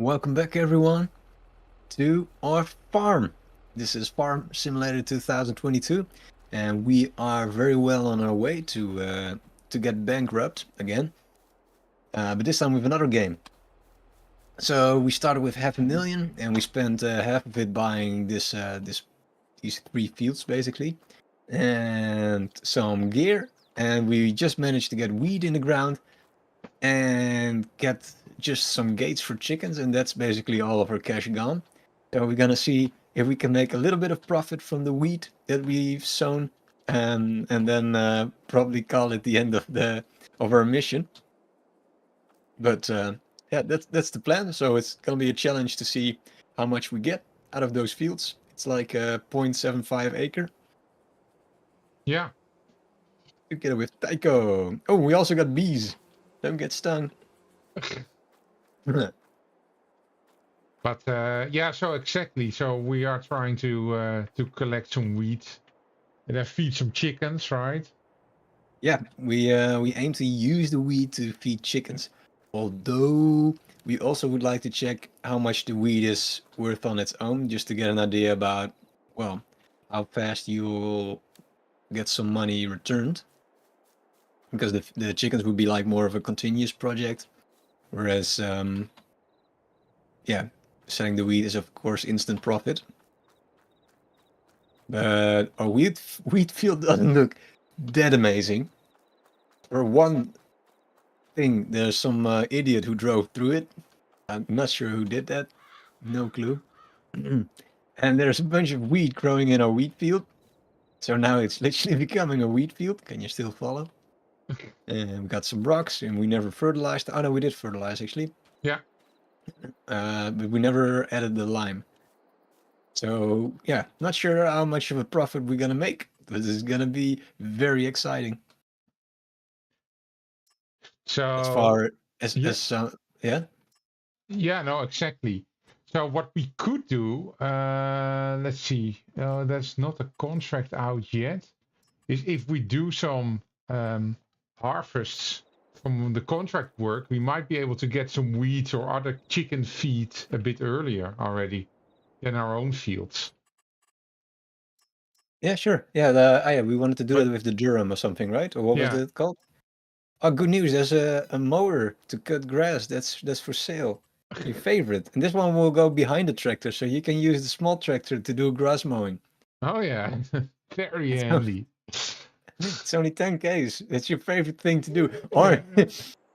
Welcome back, everyone, to our farm. This is Farm Simulator 2022, and we are very well on our way to get bankrupt again, but this time with another game. So we started with 500,000, and we spent half of it buying these 3 fields basically, and some gear, and we just managed to get wheat in the ground and get just some gates for chickens, and that's basically all of our cash gone. So we're gonna see if we can make a little bit of profit from the wheat that we've sown, and then probably call it the end of our mission. But yeah, that's the plan. So it's gonna be a challenge to see how much we get out of those fields. It's like a 0.75 acre. Yeah. Together with Tycho. Oh, we also got bees. Don't get stung. But yeah, so exactly. So we are trying to collect some wheat and then feed some chickens, right? Yeah, we aim to use the wheat to feed chickens. Although we also would like to check how much the wheat is worth on its own, just to get an idea about, well, how fast you'll get some money returned. Because the chickens would be like more of a continuous project, whereas yeah, selling the wheat is of course instant profit. But our wheat field doesn't look that amazing. For one thing, there's some idiot who drove through it. I'm not sure who did that. No clue. And there's a bunch of wheat growing in our wheat field. So now it's literally becoming a wheat field. Can you still follow? And we got some rocks, and we never fertilized. Oh no, we did fertilize actually. Yeah. But we never added the lime. So yeah, not sure how much of a profit we're gonna make. This is gonna be very exciting. So As far as yeah. Yeah. Yeah, no, exactly. So what we could do, let's see. That's not a contract out yet. Is if we do some harvests from the contract work, we might be able to get some wheat or other chicken feed a bit earlier already than our own fields. Yeah, sure. Yeah, yeah, we wanted to do But that with the Durham or something, right? Or what was yeah, it called? Oh, good news! There's a mower to cut grass. That's for sale. Your favorite. And this one will go behind the tractor, so you can use the small tractor to do grass mowing. oh yeah, very It's handy. it's only 10Ks. It's your favorite thing to do. Or,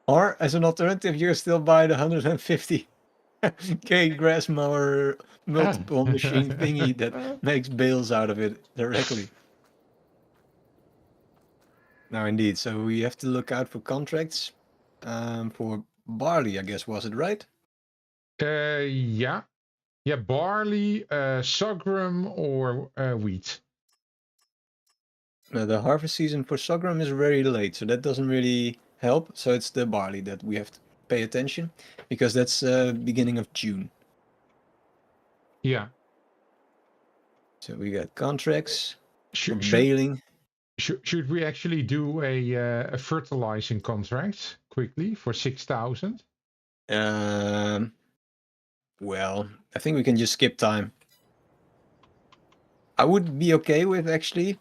or as an alternative, you still buy the 150K grass mower multiple machine thingy that makes bales out of it directly. No, indeed. So we have to look out for contracts for barley, I guess, was it right? Yeah, barley, sorghum, or wheat. The harvest season for sorghum is very late, so that doesn't really help. So it's the barley that we have to pay attention, because that's beginning of June. Yeah. So we got contracts for Should baling. should we actually do a fertilizing contract quickly for 6,000? Well, I think we can just skip time. I would be okay with, actually.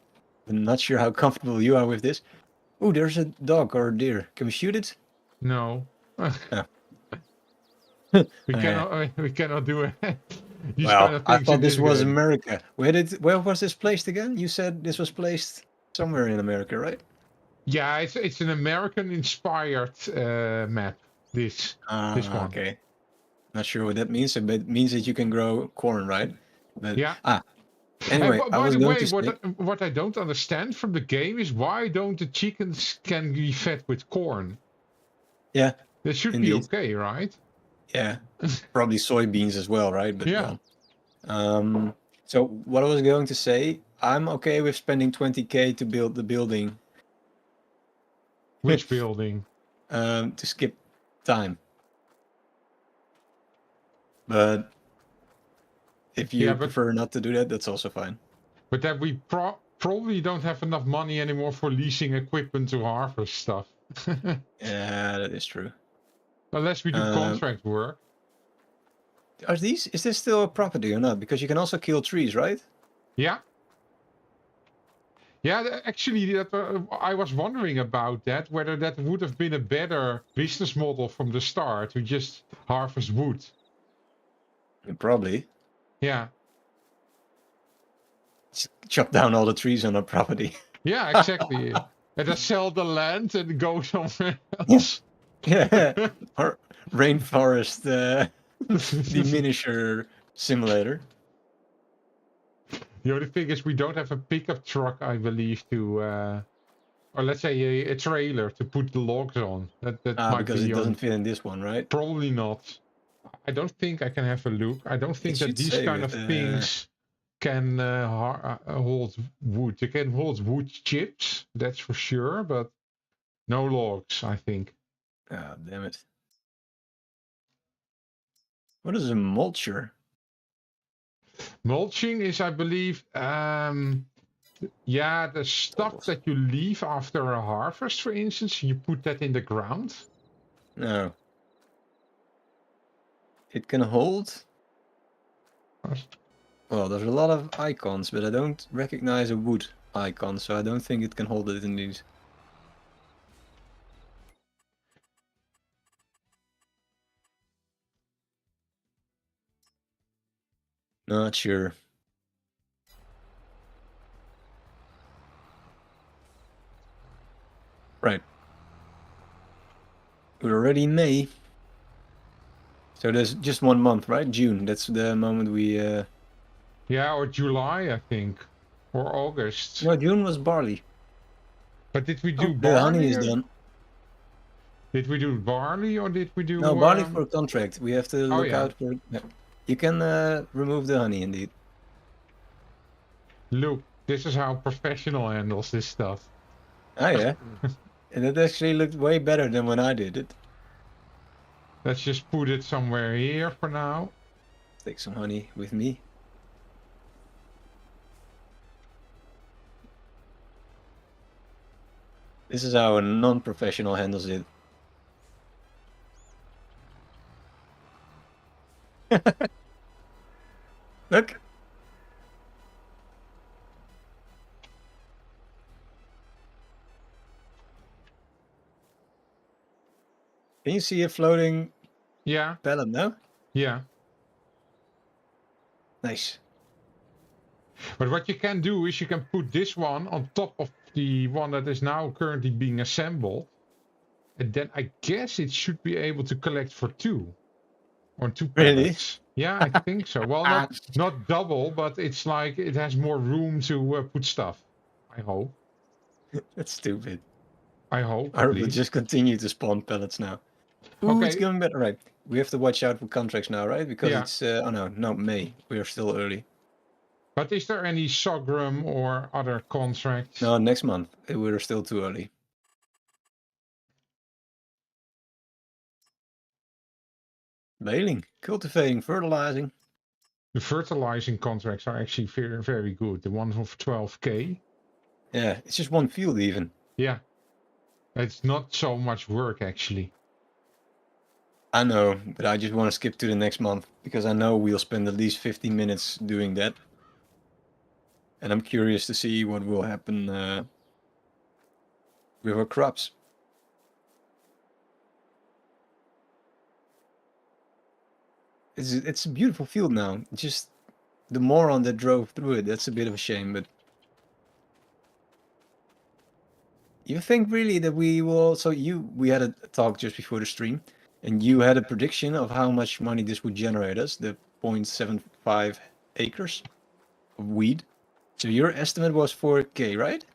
I'm not sure how comfortable you are with this. Oh, there's a dog or a deer. Can we shoot it? No. Oh. We cannot do it. These Well, kind of I things thought in this this was game. America. Where was this placed again? You said this was placed somewhere in America, right? Yeah, it's an American inspired map. This one. Okay. Not sure what that means, but it means that you can grow corn, right? But Yeah. anyway, I By was the going way, to say, what I don't understand from the game is why don't the chickens can be fed with corn? yeah, That should be indeed. okay, right? Yeah, probably soybeans as well, right? But Yeah. well, so what I was going to say, I'm okay with spending 20K to build the building. Which building? To skip time. But if you prefer not to do that, that's also fine. But that we probably don't have enough money anymore for leasing equipment to harvest stuff. Yeah, that is true. Unless we do contract work. Is this still a property or not? Because you can also kill trees, right? Yeah. Yeah, actually, I was wondering about that, whether that would have been a better business model from the start to just harvest wood. Probably. Yeah. Chop down all the trees on a property. Yeah, exactly. And then sell the land and go somewhere else. Yeah. Or rainforest diminisher simulator. The only thing is we don't have a pickup truck, I believe, to or let's say a trailer to put the logs on. That might Because be it on. doesn't fit in this one, right? Probably not. I don't think I can have a look. I don't think that should these say kind with, of things can hold wood. They can hold wood chips, that's for sure, but no logs, I think. Ah, damn it. What is a mulcher? Mulching is, I believe, yeah, the stuff that you leave after a harvest, for instance, you put that in the ground. No. It can hold? Well, there's a lot of icons, but I don't recognize a wood icon, so I don't think it can hold it in these. Not sure. Right. We're already in May. So there's just 1 month, right? June. That's the moment we... Yeah, or July, I think. Or August. No, June was barley. But did we do barley? The honey is done. Did we do barley or did we do... No, barley for a contract. We have to look yeah. out for... Yeah. You can remove the honey, indeed. Look, this is how professional handles this stuff. Oh, yeah. And it actually looked way better than when I did it. Let's just put it somewhere here for now. Take some honey with me. This is how a non-professional handles it. Look. Can you see a floating pellet now? Yeah. Nice. But what you can do is you can put this one on top of the one that is now currently being assembled. And then I guess it should be able to collect for 2. Or 2 pellets. Really? Yeah, I think so. Well, not double, but it's like it has more room to put stuff. I hope. That's stupid. I hope. I will just continue to spawn pellets now. Ooh, Okay. It's going better. Right. We have to watch out for contracts now, right? Because it's... oh, no, May. We are still early. But is there any sorghum or other contracts? No, next month. We're still too early. Baling, cultivating, fertilizing. The fertilizing contracts are actually very, very good. The one for 12k. Yeah, it's just one field even. Yeah. It's not so much work actually. I know, but I just want to skip to the next month because I know we'll spend at least 15 minutes doing that. And I'm curious to see what will happen with our crops. It's a beautiful field now. Just the moron that drove through it, that's a bit of a shame, but... You think really that we will... So we had a talk just before the stream, and you had a prediction of how much money this would generate us, the 0.75 acres of weed. So your estimate was 4k, right?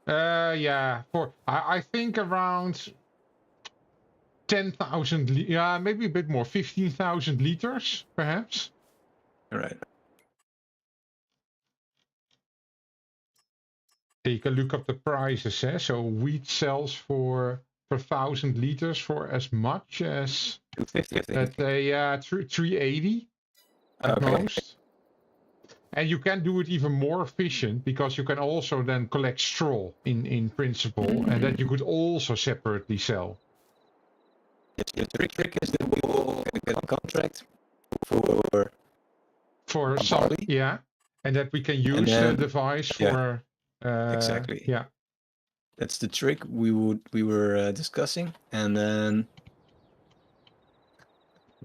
Yeah, I think around 10,000, yeah, maybe a bit more, 15,000 liters, perhaps. All right. You can look up the prices, eh? So wheat sells for 1,000 liters for as much as 250, I think. 380 at most. And you can do it even more efficient because you can also then collect straw in principle, and that you could also separately sell. Yes, the trick is that we will get a contract for some, barley. yeah, and that we can use then, the device yeah, for exactly. yeah. That's the trick we were discussing, and then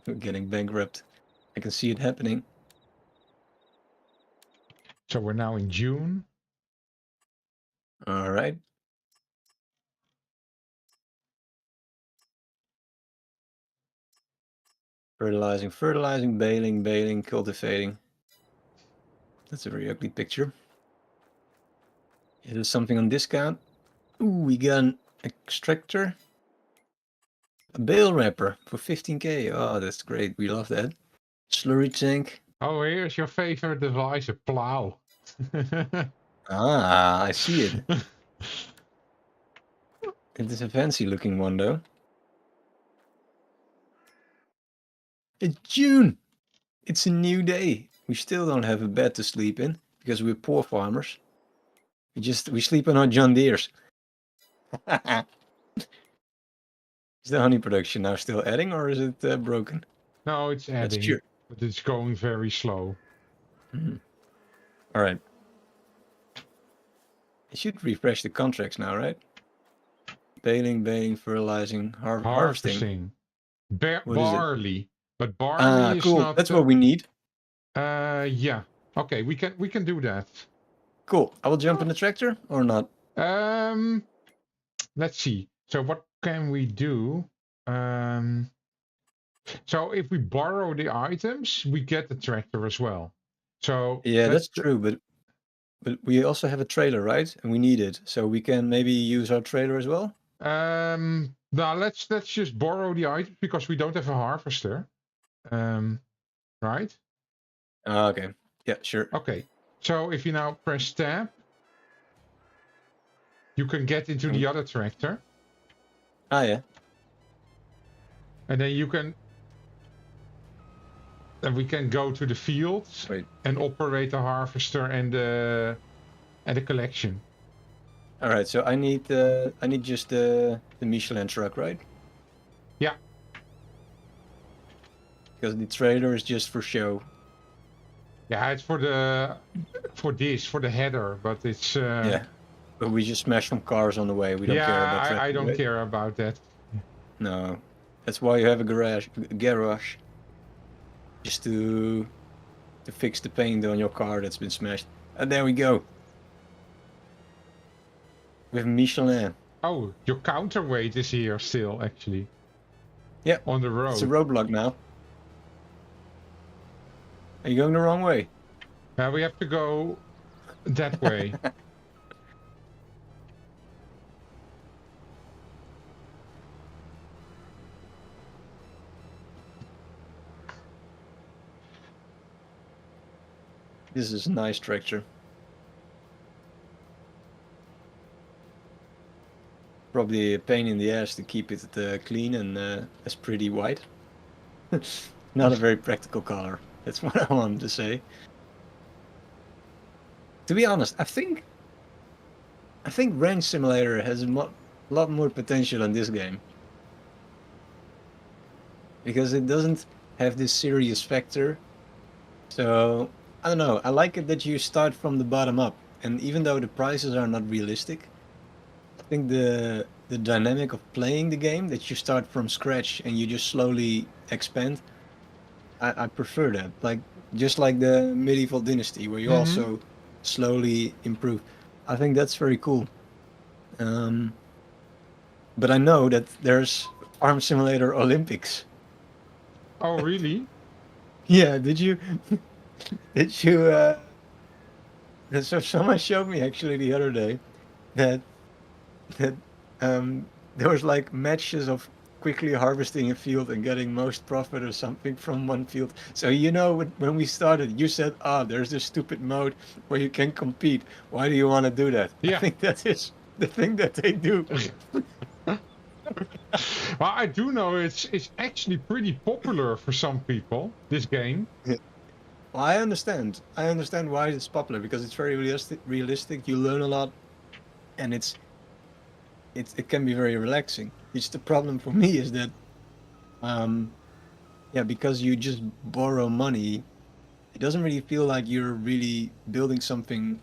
we're getting bankrupt. I can see it happening. So we're now in June. All right. Fertilizing, baling, cultivating. That's a very ugly picture. Is there something on discount? Ooh, we got an extractor. A bale wrapper for 15k. Oh, that's great. We love that. Slurry tank. Oh, here's your favorite device, a plow. Ah, I see it. It is a fancy looking one though. It's June. It's a new day. We still don't have a bed to sleep in because we're poor farmers. We sleep on our John Deeres. Is the honey production now still adding, or is it broken? No, it's That's adding, true. but it's going very slow. All right. It should refresh the contracts now, right? Baling, fertilizing, harvesting. What is it? Barley, but barley is Cool. not. That's what we need. Yeah. Okay, we can do that. Cool. I will jump in the tractor or not. Let's see. So what can we do? So if we borrow the items, we get the tractor as well. So Yeah, that's true. But we also have a trailer, right? And we need it, so we can maybe use our trailer as well. Now let's just borrow the items because we don't have a harvester. Right? Okay. Yeah, sure. Okay. So if you now press tab, you can get into the other tractor. Ah, yeah. And then we can go to the fields and operate the harvester and the collection. All right. So I need just the Michelin truck, right? Yeah. Because the trailer is just for show. Yeah, it's for the header, but it's yeah. But we just smash some cars on the way. We don't care about that. I don't care about that. No. That's why you have a garage. Just to fix the paint on your car that's been smashed. And there we go. With Michelin. Oh, your counterweight is here still, actually. Yeah. On the road. It's a roadblock now. Are you going the wrong way? We have to go that way. This is a nice tractor. Probably a pain in the ass to keep it clean and as pretty white. Not a very practical color. That's what I wanted to say. To be honest, I think Ranch Simulator has a lot more potential than this game. Because it doesn't have this serious factor. So, I don't know. I like it that you start from the bottom up. And even though the prices are not realistic, I think the dynamic of playing the game, that you start from scratch and you just slowly expand, I prefer that. Like just like the Medieval Dynasty, where you also slowly improve. I think that's very cool. But I know that there's Farm Simulator Olympics. Oh, really? Yeah, did you so someone showed me actually the other day that there was like matches of quickly harvesting a field and getting most profit or something from one field. So when we started, you said, there's this stupid mode where you can compete. Why do you want to do that? Yeah. I think that is the thing that they do. Well, I do know it's actually pretty popular for some people, this game. Yeah. Well, I understand why it's popular, because it's very realistic. You learn a lot, and it can be very relaxing. It's the problem for me is that Yeah, because you just borrow money, it doesn't really feel like you're really building something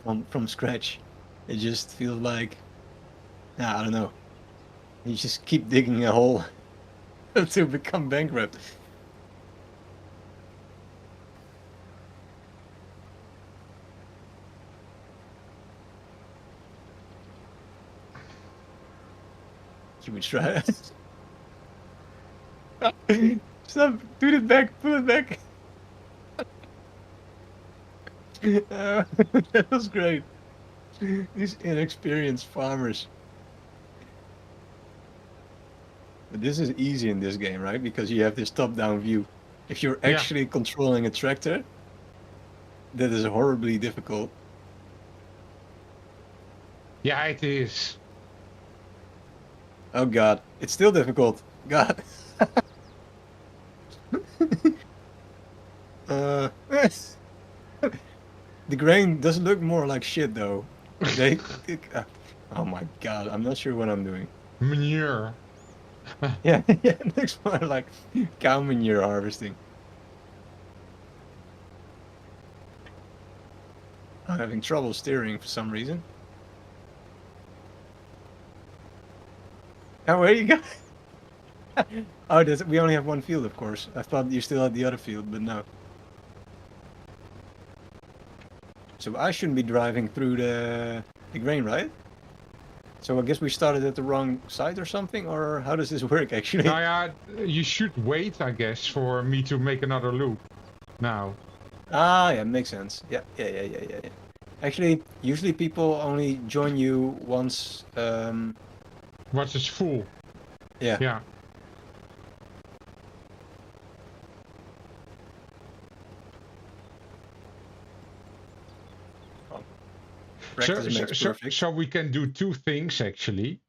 from scratch. It just feels like, I don't know. You just keep digging a hole to become bankrupt. Should we try it? Stop! Put it back! Put it back! That was great. These inexperienced farmers. But this is easy in this game, right? Because you have this top-down view. If you're Yeah. actually controlling a tractor, that is horribly difficult. Yeah, it is. Oh god, it's still difficult. God. The grain does look more like shit though. They, oh my god, I'm not sure what I'm doing. Manure. Yeah, yeah, it looks more like cow manure harvesting. I'm having trouble steering for some reason. Oh, where you go? Oh, we only have one field, of course. I thought you still had the other field, but no. So I shouldn't be driving through the grain, right? So I guess we started at the wrong side or something, or how does this work actually? Now, yeah, you should wait, I guess, for me to make another loop. Now. Ah, yeah, makes sense. Yeah. Actually, usually people only join you once. Once it's full. Yeah. Yeah. Practice makes perfect. So we can do two things actually,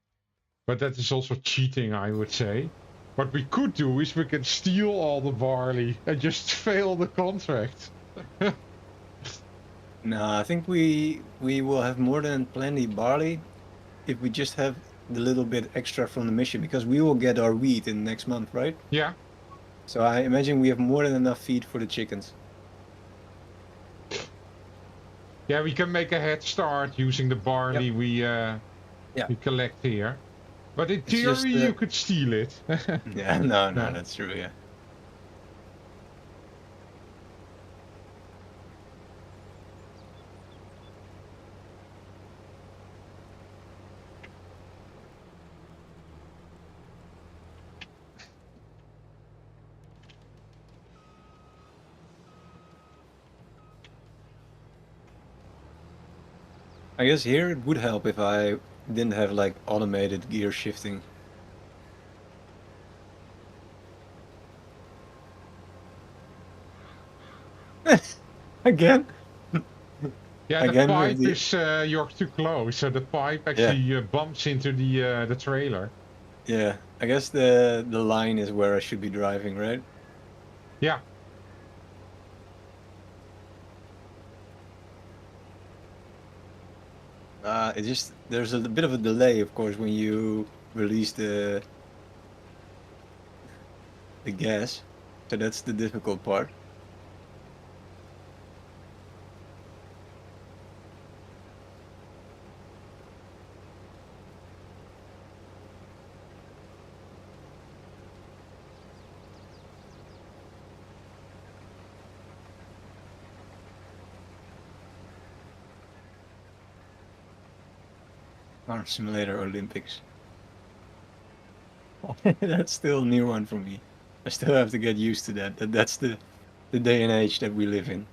but that is also cheating, I would say. What we could do is we can steal all the barley and just fail the contract. No, I think we will have more than plenty barley if we just have the little bit extra from the mission, because we will get our wheat in next month, right? Yeah. So I imagine we have more than enough feed for the chickens. Yeah, we can make a head start using the barley we collect here. But in It's just, theory, you could steal it. Yeah, no, No. that's true, yeah. I guess here it would help if I didn't have like automated gear shifting. Again? Yeah, the Again with pipe the... is you're too close, so the pipe actually bumps into the trailer. Yeah, I guess the line is where I should be driving, right? Yeah. It just, there's a bit of a delay, of course, when you release the gas. So that's the difficult part. Farm Simulator Olympics. That's still a new one for me. I still have to get used to that. That's the day and age that we live in.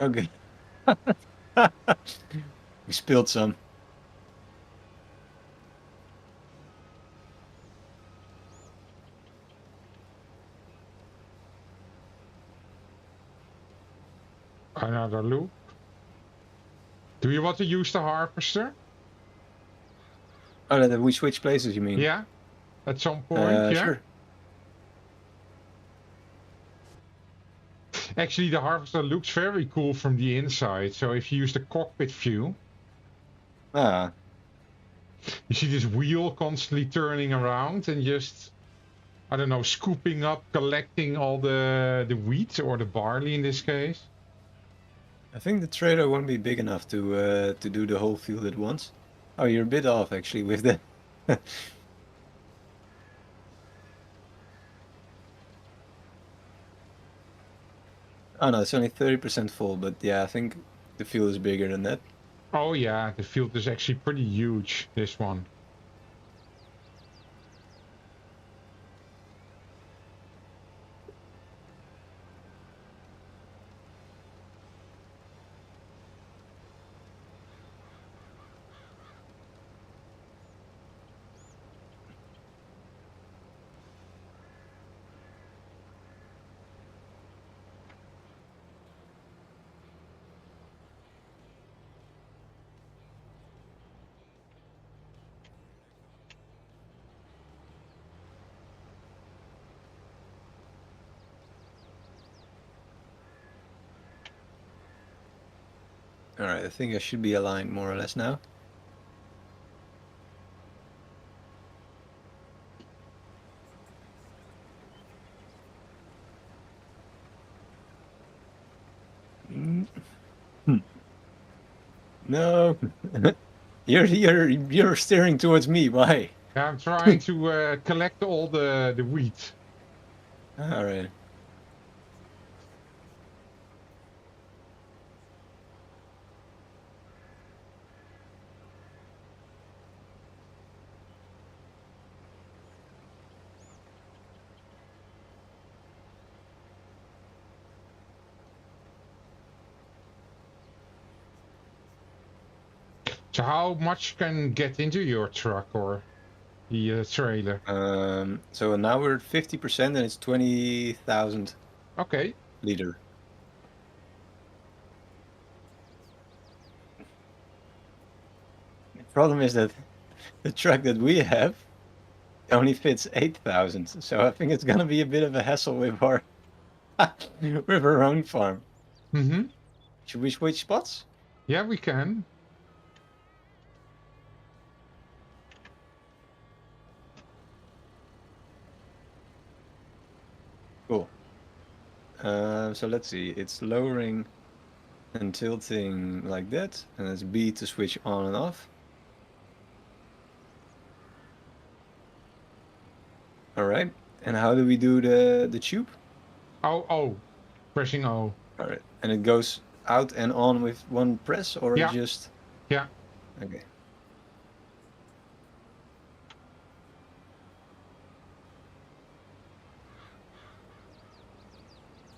Okay. We spilled some. Another loop. Do you want to use the harvester? Oh, that we switch places, you mean? Yeah. At some point, yeah. Sure. Actually, the harvester looks very cool from the inside. So if you use the cockpit view, Ah. You see this wheel constantly turning around and just, I don't know, scooping up, collecting all the wheat or the barley in this case. I think the trailer won't be big enough to do the whole field at once. Oh, you're a bit off actually with the. Oh no, it's only 30% full, but yeah, I think the field is bigger than that. Oh yeah, the field is actually pretty huge, this one. Alright, I think I should be aligned more or less now. No, you're steering towards me. Why? Yeah, I'm trying to collect all the wheat. All right. So how much can get into your truck or the trailer? So now we're at 50% and it's 20,000 Okay. liter. The problem is that the truck that we have only fits 8,000, so I think it's gonna be a bit of a hassle with our with our own farm. Mm-hmm. Should we switch spots? Yeah, we can. Cool. So let's see. It's lowering and tilting like that, and it's B to switch on and off. All right. And how do we do the tube? Oh, pressing O. All right. And it goes out and on with one press, or Yeah. just? Yeah. Okay.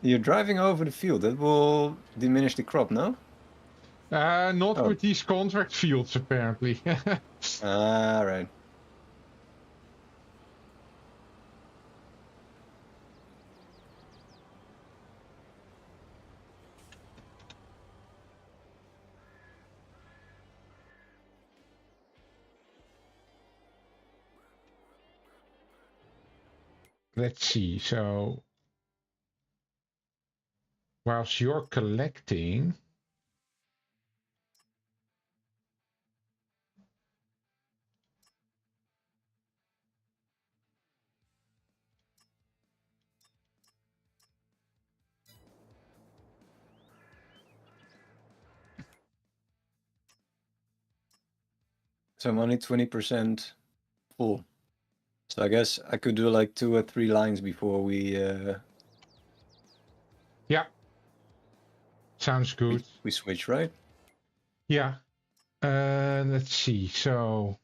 You're driving over the field. That will diminish the crop, no? Not Oh. with these contract fields, apparently. All right. Let's see. So, whilst you're collecting, So I'm only 20% full. So I guess I could do like 2 or 3 lines before we yeah, sounds good. we switch, right? Yeah. Let's see. So,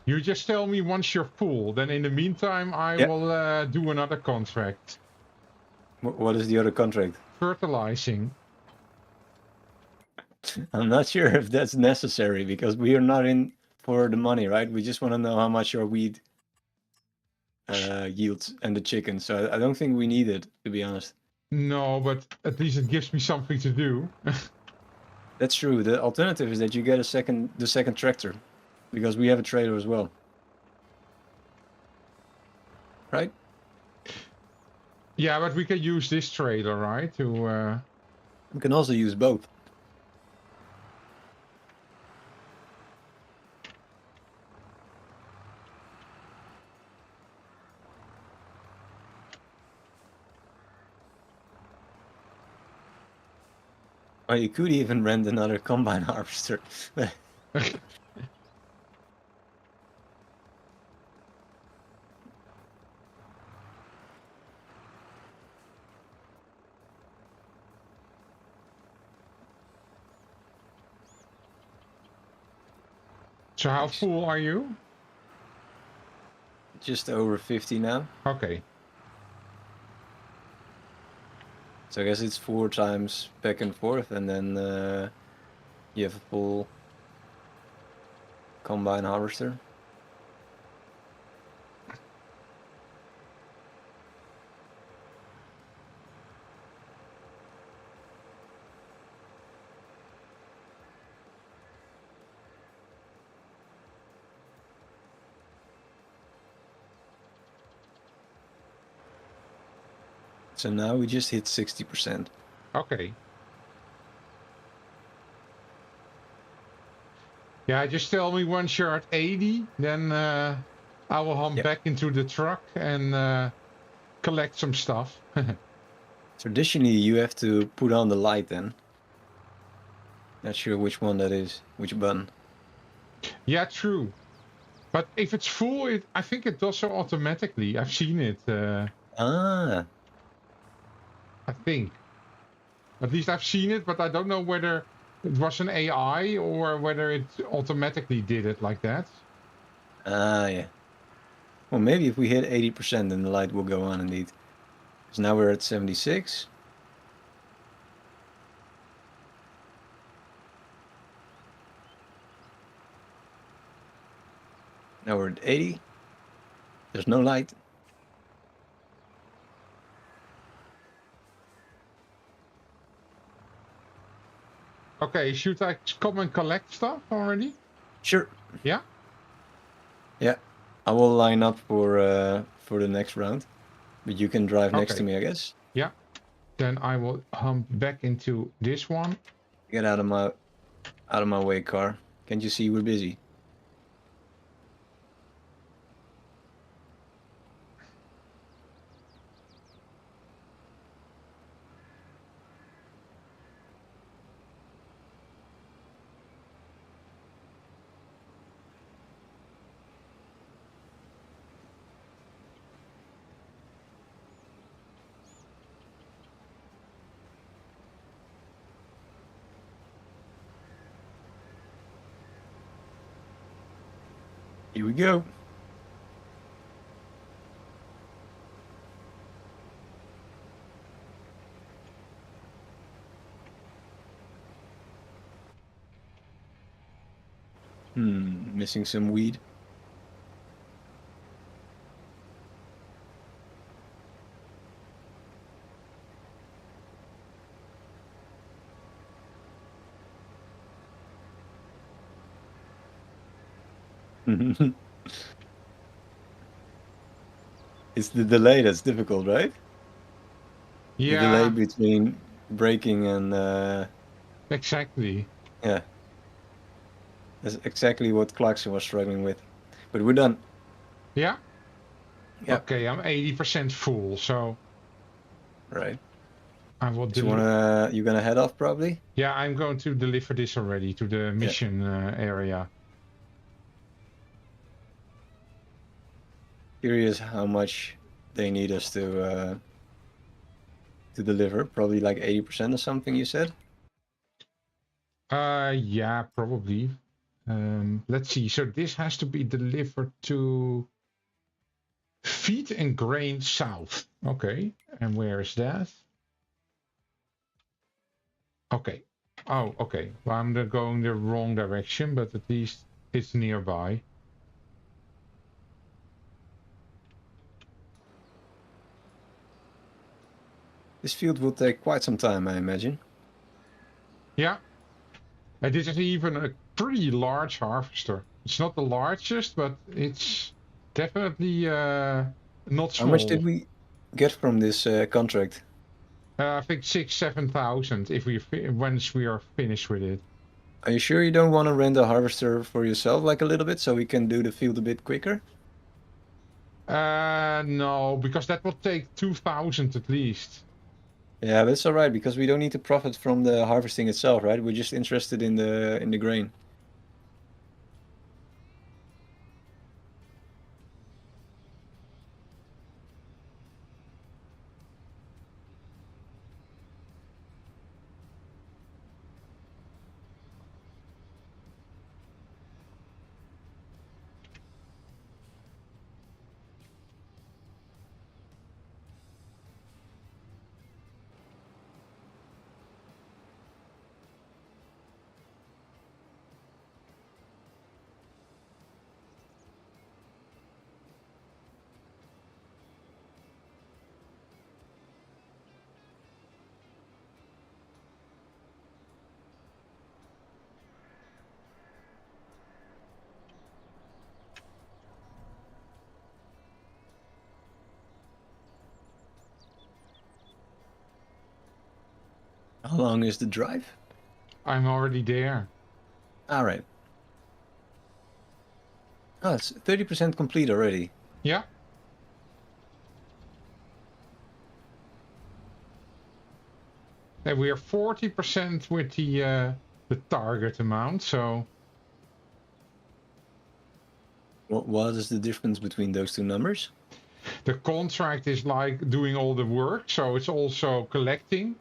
you just tell me once you're full. Then in the meantime, I Yeah. will do another contract. What is the other contract? Fertilizing. I'm not sure if that's necessary because we are not in for the money, right? We just want to know how much our wheat yields and the chicken. So I don't think we need it, to be honest. No, but at least it gives me something to do. That's true. The alternative is that you get the second tractor, because we have a trailer as well. Right? Yeah, but we can use this trailer, right? To We can also use both. Or you could even rent another combine harvester. So how full are you? Just over 50 now. Okay. So I guess it's 4 times back and forth, and then you have a full combine harvester. So now we just hit 60%. Okay. Yeah, just tell me once you're at 80, then I will hop back into the truck and collect some stuff. Traditionally, you have to put on the light then. Not sure which one that is, which button. Yeah, true. But if it's full, I think it does so automatically. I've seen it. Ah. I think. At least I've seen it, but I don't know whether it was an AI or whether it automatically did it like that. Ah, yeah. Well, maybe if we hit 80%, then the light will go on indeed. Because now we're at 76. Now we're at 80. There's no light. Okay, should I come and collect stuff already? Sure. Yeah? Yeah. I will line up for the next round. But you can drive next to Okay. me, I guess. Yeah. Then I will hump back into this one. Get out of my way, car. Can't you see we're busy? Here we go. Missing some weed. It's the delay that's difficult, right? Yeah. The delay between braking and exactly. yeah. That's exactly what Clarkson was struggling with. But we're done. Yeah? Yeah. Okay, I'm 80% full, so Right. I will So you're gonna head off probably? Yeah, I'm going to deliver this already to the mission area. Curious how much they need us to deliver. Probably like 80% or something, you said? Yeah, probably. Let's see. So this has to be delivered to Feed and Grain South. Okay. And where is that? Okay. Oh, okay. Well, I'm going the wrong direction, but at least it's nearby. This field will take quite some time, I imagine. Yeah. And this is even a pretty large harvester. It's not the largest, but it's definitely not How much did small. we get from this contract? I think 6,000-7,000 if once we are finished with it. Are you sure you don't want to rent a harvester for yourself, like a little bit, so we can do the field a bit quicker? No, because that will take 2,000 at least. Yeah, but it's all right because we don't need to profit from the harvesting itself, right? We're just interested in the grain. How long is the drive? I'm already there. All right. Oh, it's 30% complete already. Yeah. And we are 40% with the target amount, so What is the difference between those two numbers? the contract is like doing all the work, so it's also collecting.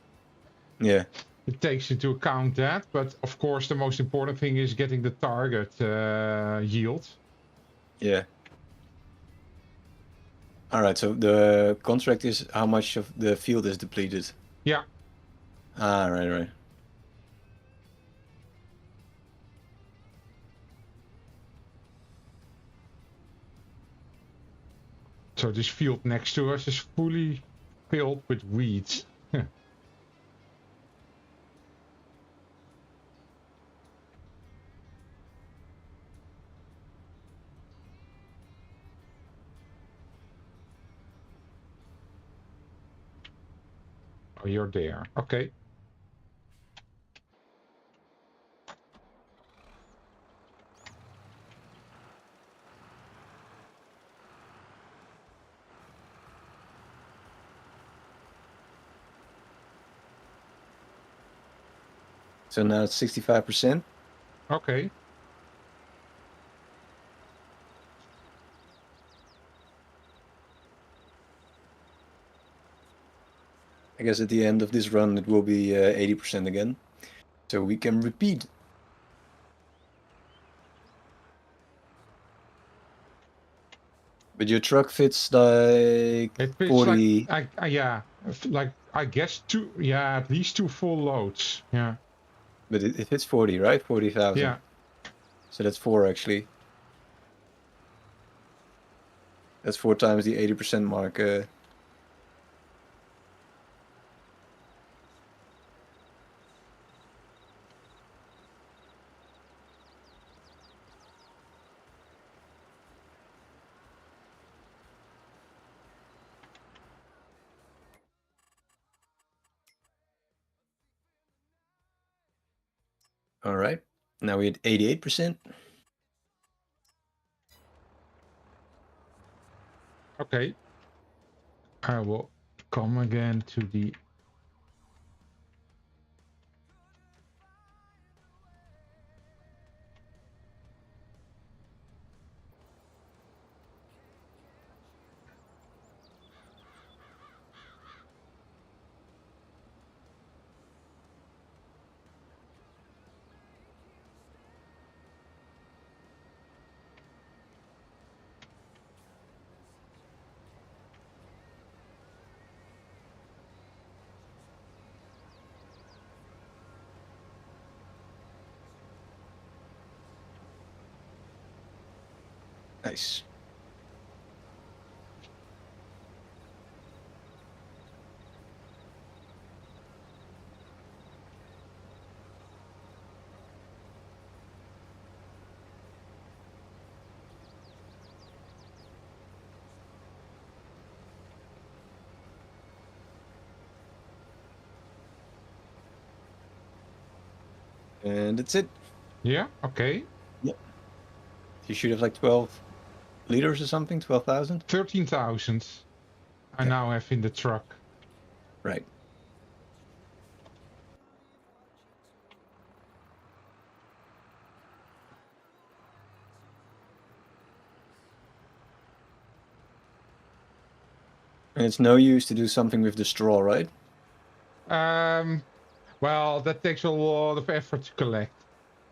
Yeah. It takes into account that, but of course the most important thing is getting the target yield. Yeah. All right, so the contract is how much of the field is depleted. Yeah. Ah, right. So this field next to us is fully filled with weeds. Oh, you're there. Okay. So now it's 65%. Okay. I guess at the end of this run it will be 80% again. So we can repeat. But your truck fits like It fits 40. like yeah, like I guess at least 2 full loads. Yeah. But it fits 40, right? 40,000. Yeah. So that's 4 actually. That's 4 times the 80% mark. All right. Now we're at 88%. Okay. I will come again to the Nice. And that's it. Yeah, okay. Yep. You should have like 12 liters or something, 12,000. 13,000 I Yeah. now have in the truck. Right. And it's no use to do something with the straw, right? Well, that takes a lot of effort to collect.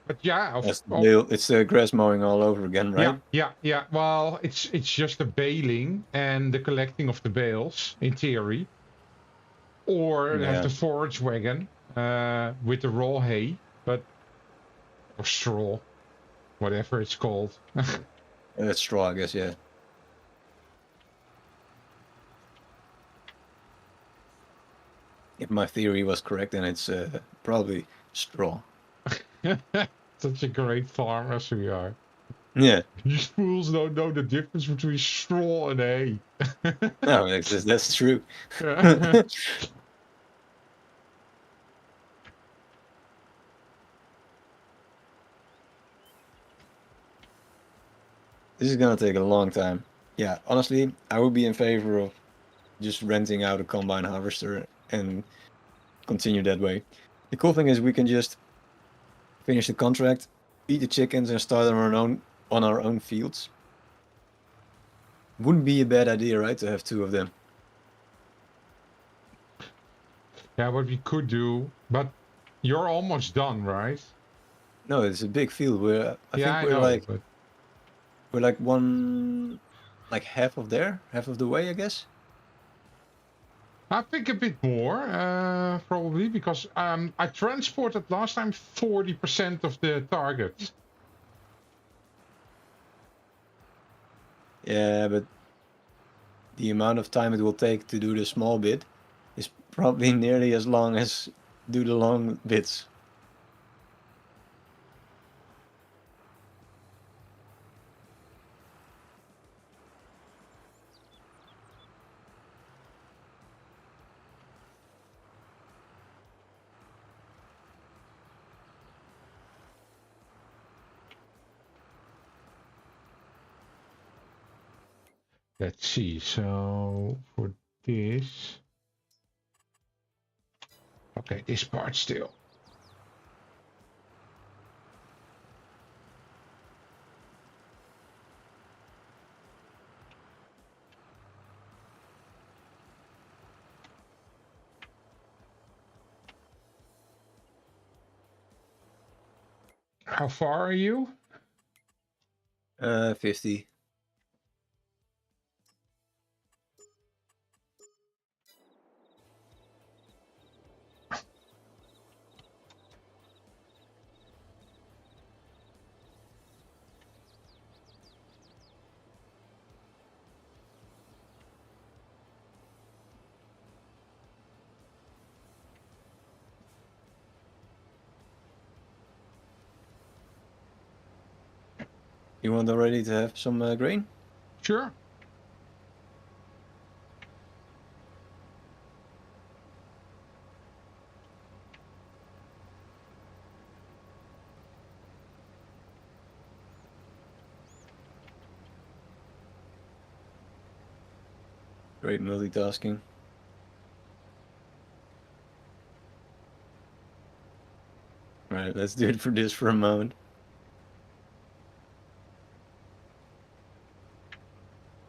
But yeah, It's the grass mowing all over again, right? yeah. Well, it's just the baling and the collecting of the bales in theory, or have Yeah. the forage wagon with the raw hay, but or straw, whatever it's called. That's straw, I guess, yeah. If my theory was correct, then it's probably straw. Such a great farm as we are. Yeah. These fools don't know the difference between straw and hay. No, that's true. This is gonna take a long time. Yeah, honestly, I would be in favor of just renting out a combine harvester and continue that way. The cool thing is we can just finish the contract, eat the chickens, and start on our own fields. Wouldn't be a bad idea, right, to have two of them. Yeah, what we could do, but you're almost done, right? No, it's a big field. I think I know, but we're like half of half of the way, I guess. I think a bit more, probably, because I transported last time 40% of the target. Yeah, but the amount of time it will take to do the small bit is probably nearly as long as do the long bits. Let's see. So for this, okay, this part still. How far are you? 50. You want already to have some grain? Sure. Great multitasking. Alright, let's do it for this for a moment.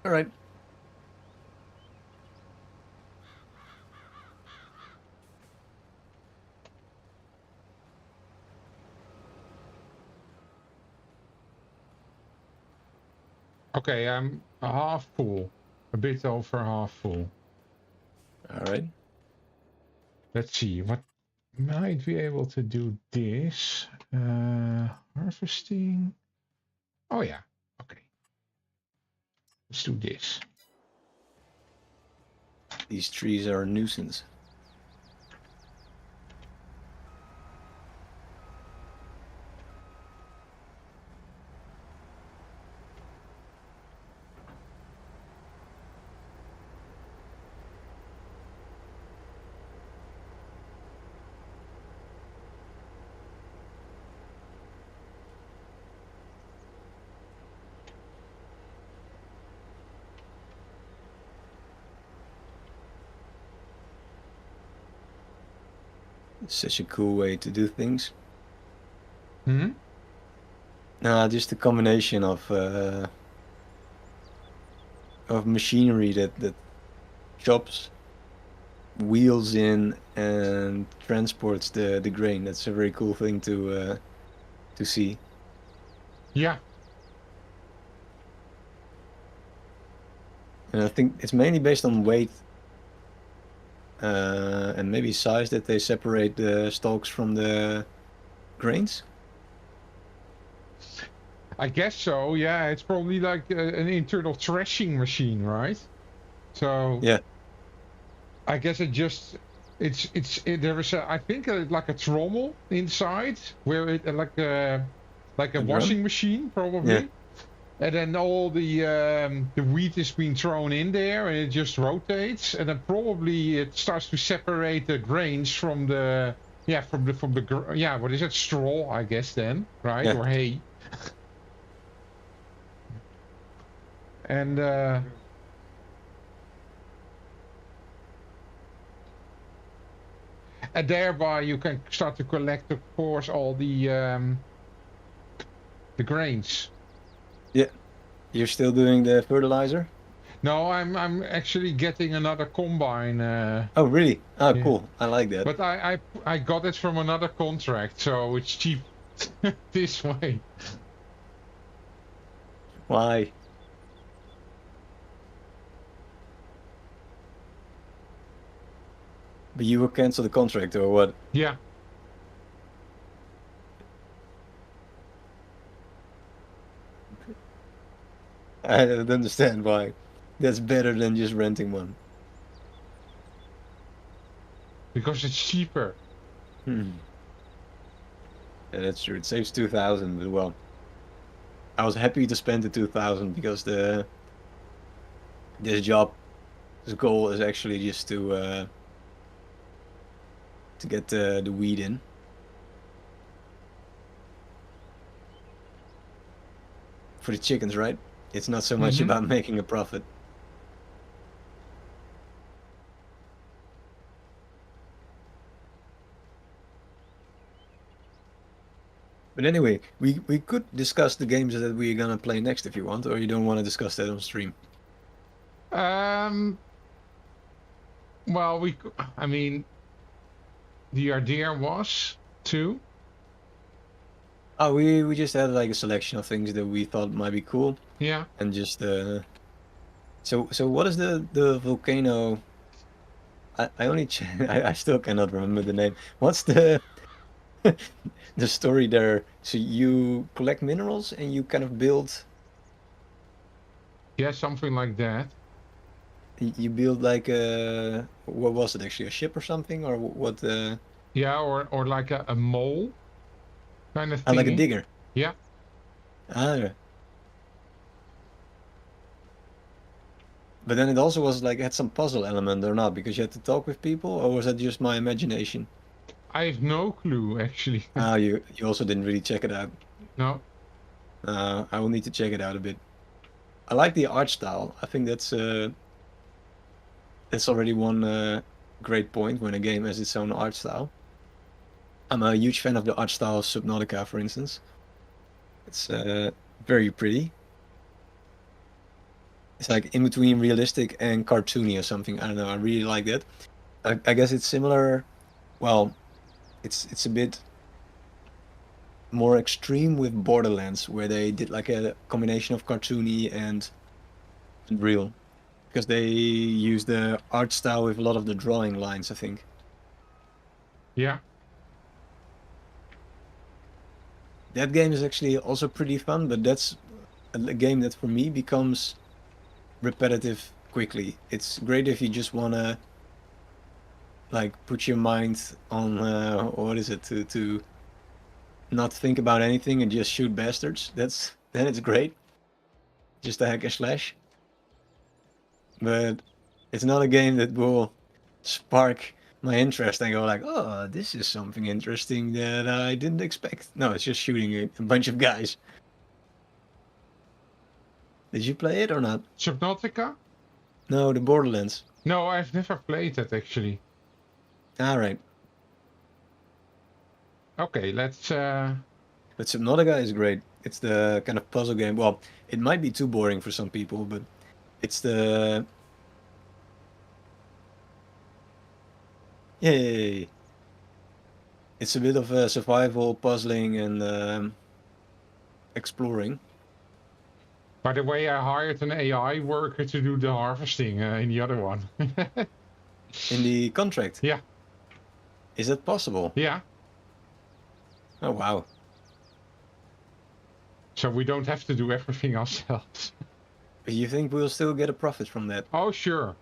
Alright. Okay, I'm half full, a bit over half full. Alright. Let's see, what might be able to do this? Harvesting. Oh yeah, okay. Let's do this. These trees are a nuisance. such a cool way to do things. Hmm? Just the combination of machinery that chops, wheels in, and transports the grain. That's a very cool thing to see. Yeah. And I think it's mainly based on weight and maybe size that they separate the stalks from the grains. I guess so. Yeah, it's probably like an internal threshing machine, right? So Yeah. I guess there is I think like a trommel inside where it like a A drum? washing machine probably. Yeah. And then all the wheat is being thrown in there, and it just rotates, and then probably it starts to separate the grains from the what is it, straw, I guess then, right, Yeah. or hay, and thereby you can start to collect, of course, all the grains. Yeah. You're still doing the fertilizer? No, I'm actually getting another combine. Oh, really? Oh, Yeah. cool. I like that. But I got it from another contract, so it's cheap this way. Why? But you will cancel the contract or what? Yeah. I don't understand why. That's better than just renting one. Because it's cheaper. Yeah, that's true. It saves 2,000, but well, I was happy to spend the 2,000 because this goal is actually just to get the weed in. For the chickens, right? It's not so much about making a profit. But anyway, we could discuss the games that we're gonna play next if you want, or you don't want to discuss that on stream. Well, I mean, the idea was to. Oh, we just had like a selection of things that we thought might be cool. Yeah. And just so what is the volcano? I only I still cannot remember the name. What's the the story there? So you collect minerals and you kind of build. Yeah, something like that. You build like a, what was it actually, a ship or something, or what? Yeah, or like a mole kind of thing. Like a digger. Yeah. Ah. But then it also was like, had some puzzle element or not, because you had to talk with people, or was that just my imagination? I have no clue actually. You also didn't really check it out. No. I will need to check it out a bit. I like the art style. I think that's already one great point when a game has its own art style. I'm a huge fan of the art style of Subnautica, for instance. It's very pretty. It's like in between realistic and cartoony or something. I don't know. I really like that. I guess it's similar. Well, it's a bit more extreme with Borderlands, where they did like a combination of cartoony and real, because they use the art style with a lot of the drawing lines, I think. Yeah. That game is actually also pretty fun, but that's a game that for me becomes repetitive quickly. It's great if you just wanna like put your mind on what is it, to not think about anything and just shoot bastards. Then it's great. Just a hack and slash. But it's not a game that will spark my interest and go like, oh, this is something interesting that I didn't expect. No, it's just shooting a bunch of guys. Did you play it or not? Subnautica? No, the Borderlands. No, I've never played that actually. All right. Okay, let's. But Subnautica is great. It's the kind of puzzle game. Well, it might be too boring for some people, but it's the. Yay! It's a bit of survival, puzzling, and exploring. By the way, I hired an AI worker to do the harvesting in the other one. In the contract. Yeah. Is that possible? Yeah. Oh wow. So we don't have to do everything ourselves. You think we'll still get a profit from that? Oh, sure.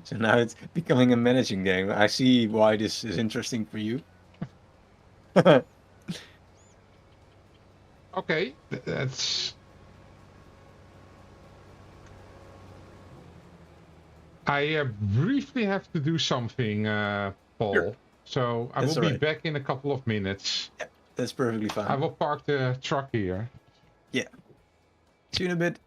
So now it's becoming a managing game. I see why this is interesting for you. Okay, that's. I briefly have to do something, Paul. Sure. So I That's will be alright. back in a couple of minutes. Yeah, that's perfectly fine. I will park the truck here. Yeah. See you in a bit.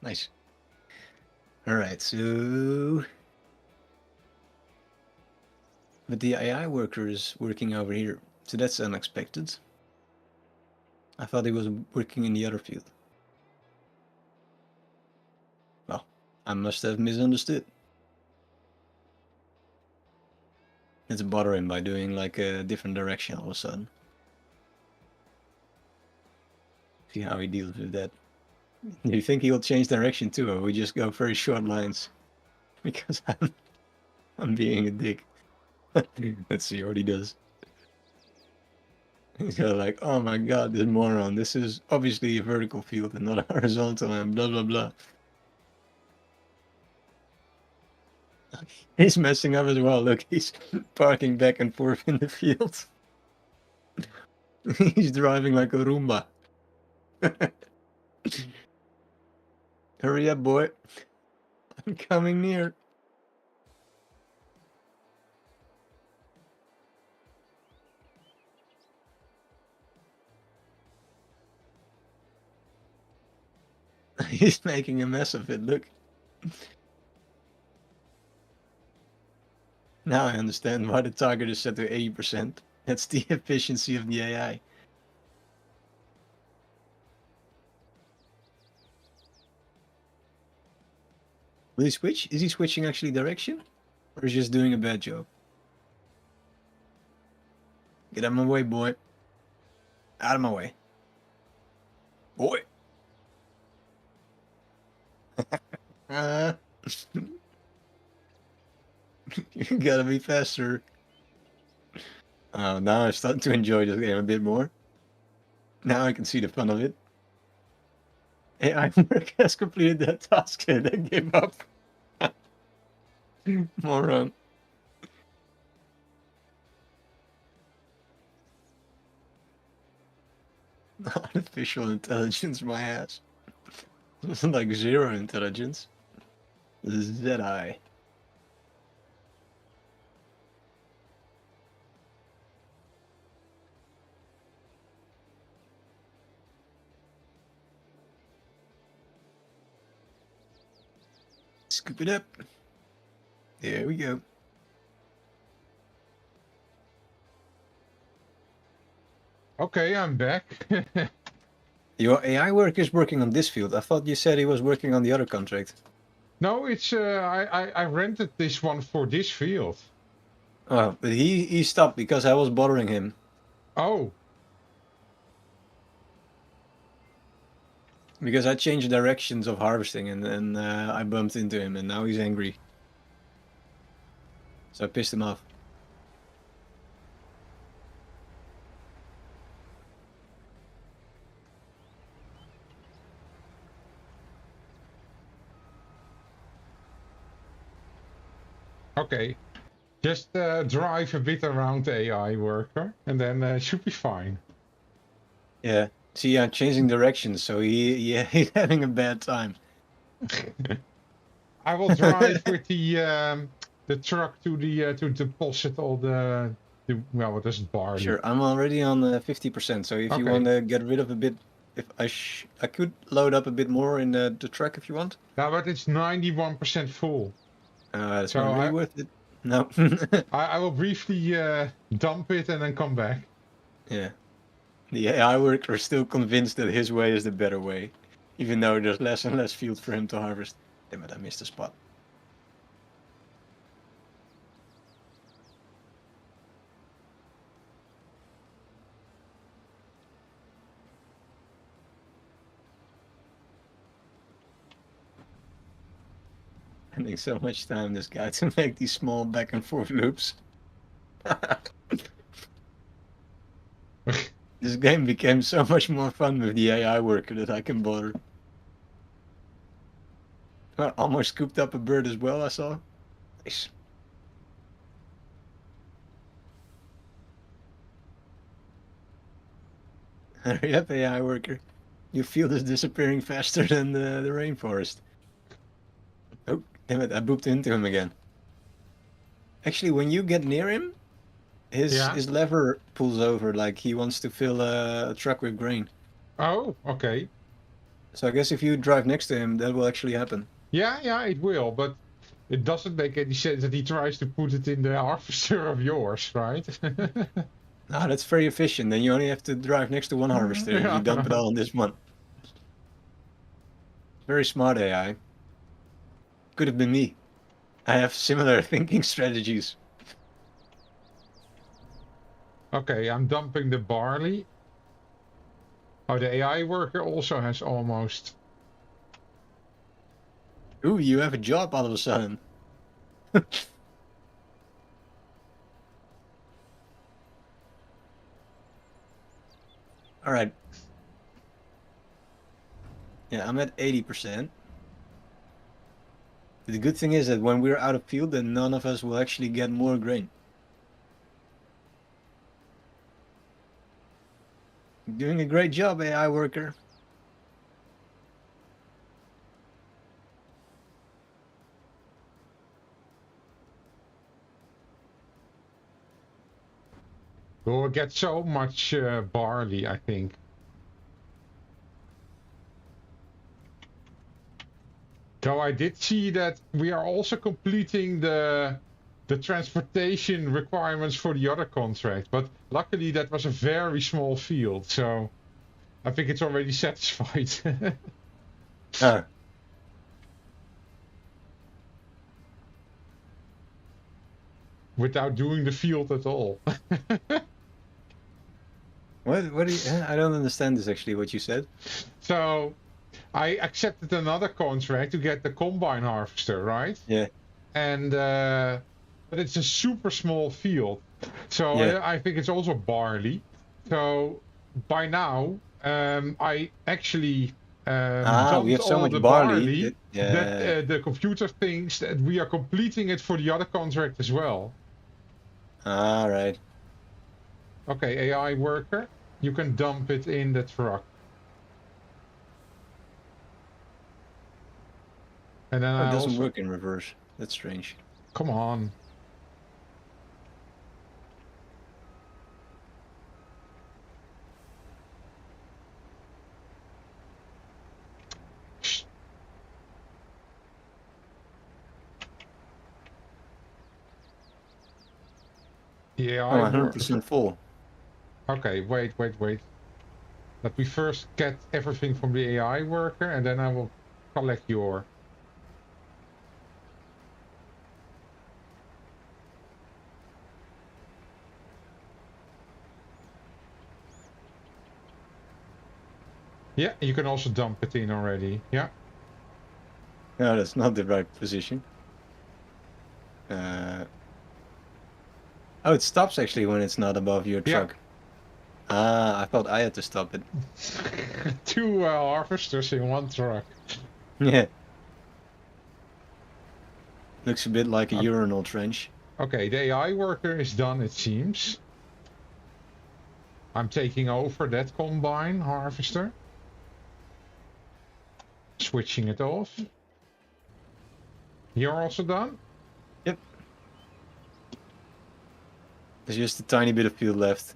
Nice. Alright, so... But the AI worker is working over here, so that's unexpected. I thought he was working in the other field. Well, I must have misunderstood. Let's bother him by doing like a different direction all of a sudden. See how he deals with that. Do you think he'll change direction too, or we just go very short lines? Because I'm being a dick. Let's see what he does. He's kind of like, oh my god, this moron. This is obviously a vertical field and not a horizontal, and blah blah blah. He's messing up as well. Look, he's parking back and forth in the field. He's driving like a Roomba. Hurry up, boy. I'm coming near. He's making a mess of it, look. Now I understand why the target is set to 80%. That's the efficiency of the AI. Will he switch? Is he switching actually direction? Or is he just doing a bad job? Get out of my way, boy. Out of my way. Boy. You gotta be faster. Now I'm starting to enjoy this game a bit more. Now I can see the fun of it. AI work has completed that task and I give up. Moron. Artificial intelligence, my ass. It's like zero intelligence. ZI. Scoop it up. There we go. Okay, I'm back. Your AI work is working on this field. I thought you said he was working on the other contract. No, it's I rented this one for this field. Oh, but he stopped because I was bothering him. Oh. Because I changed directions of harvesting and then I bumped into him and now he's angry. So I pissed him off. Okay. Just drive a bit around the AI worker, and then should be fine. Yeah. See, I'm changing directions, so he's having a bad time. I will drive with the truck to deposit all the well, what is it, barley? Sure, I'm already on 50%. So if you Okay. want to get rid of a bit, if I could load up a bit more in the truck if you want. No, but it's 91% full. It's So not really worth it. No. I will briefly dump it and then come back. Yeah. The AI worker is still convinced that his way is the better way, even though there's less and less field for him to harvest. Damn it, I missed a spot. Spending so much time, this guy, to make these small back and forth loops. This game became so much more fun with the AI worker that I can bother. I almost scooped up a bird as well, I saw. Nice. Hurry up, AI worker. Your field is disappearing faster than the rainforest. Oh, damn it, I booped into him again. Actually, when you get near him, his lever pulls over like he wants to fill a truck with grain. Oh, okay. So I guess if you drive next to him, that will actually happen. Yeah, it will, but it doesn't make any sense that he tries to put it in the harvester of yours, right? Ah, that's very efficient. Then you only have to drive next to one harvester. You dump it all in this one. Very smart AI. Could have been me. I have similar thinking strategies. Okay, I'm dumping the barley. Oh, the AI worker also has almost. Ooh, you have a job all of a sudden. All right. Yeah, I'm at 80%. The good thing is that when we're out of field, then none of us will actually get more grain. You're doing a great job, AI worker. We'll get so much barley, I think. So I did see that we are also completing the transportation requirements for the other contract, but luckily that was a very small field, so I think it's already satisfied. Without doing the field at all. What do you, I don't understand this actually, what you said. So I accepted another contract to get the combine harvester, right? Yeah. And but it's a super small field, so Yeah. I think it's also barley. So by now, I actually we dumped have so all much the barley. that the computer thinks that we are completing it for the other contract as well. All right. Okay, AI worker, you can dump it in the truck. And then It doesn't work in reverse. That's strange. Come on. Yeah, 100% full. Okay, wait. Let me first get everything from the AI worker, and then I will collect your. Yeah, you can also dump it in already. Yeah. No, that's not the right position. Oh, it stops actually when it's not above your Yeah. truck. Ah, I thought I had to stop it. 2 harvesters in one truck. Yeah. Looks a bit like a Okay. urinal trench. Okay, the AI worker is done, it seems. I'm taking over that combine harvester. Switching it off. You're also done? Yep. There's just a tiny bit of field left.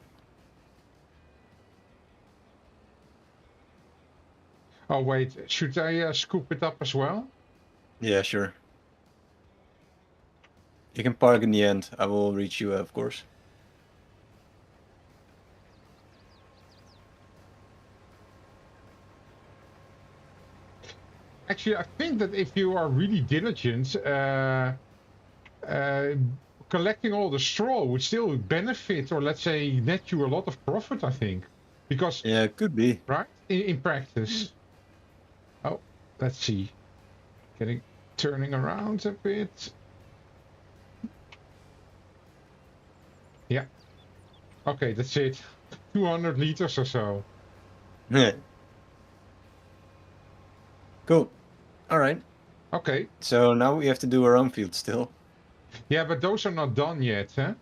Oh wait, should I scoop it up as well? Yeah, sure. You can park in the end. I will reach you, of course. Actually, I think that if you are really diligent, collecting all the straw would still benefit, or let's say net you a lot of profit, I think. Because, Yeah, it could be. right, in practice. Oh, let's see. Turning around a bit. Yeah. Okay, that's it. 200 liters or so. Yeah. Cool. All right. Okay. So now we have to do our own field still. Yeah, but those are not done yet, huh?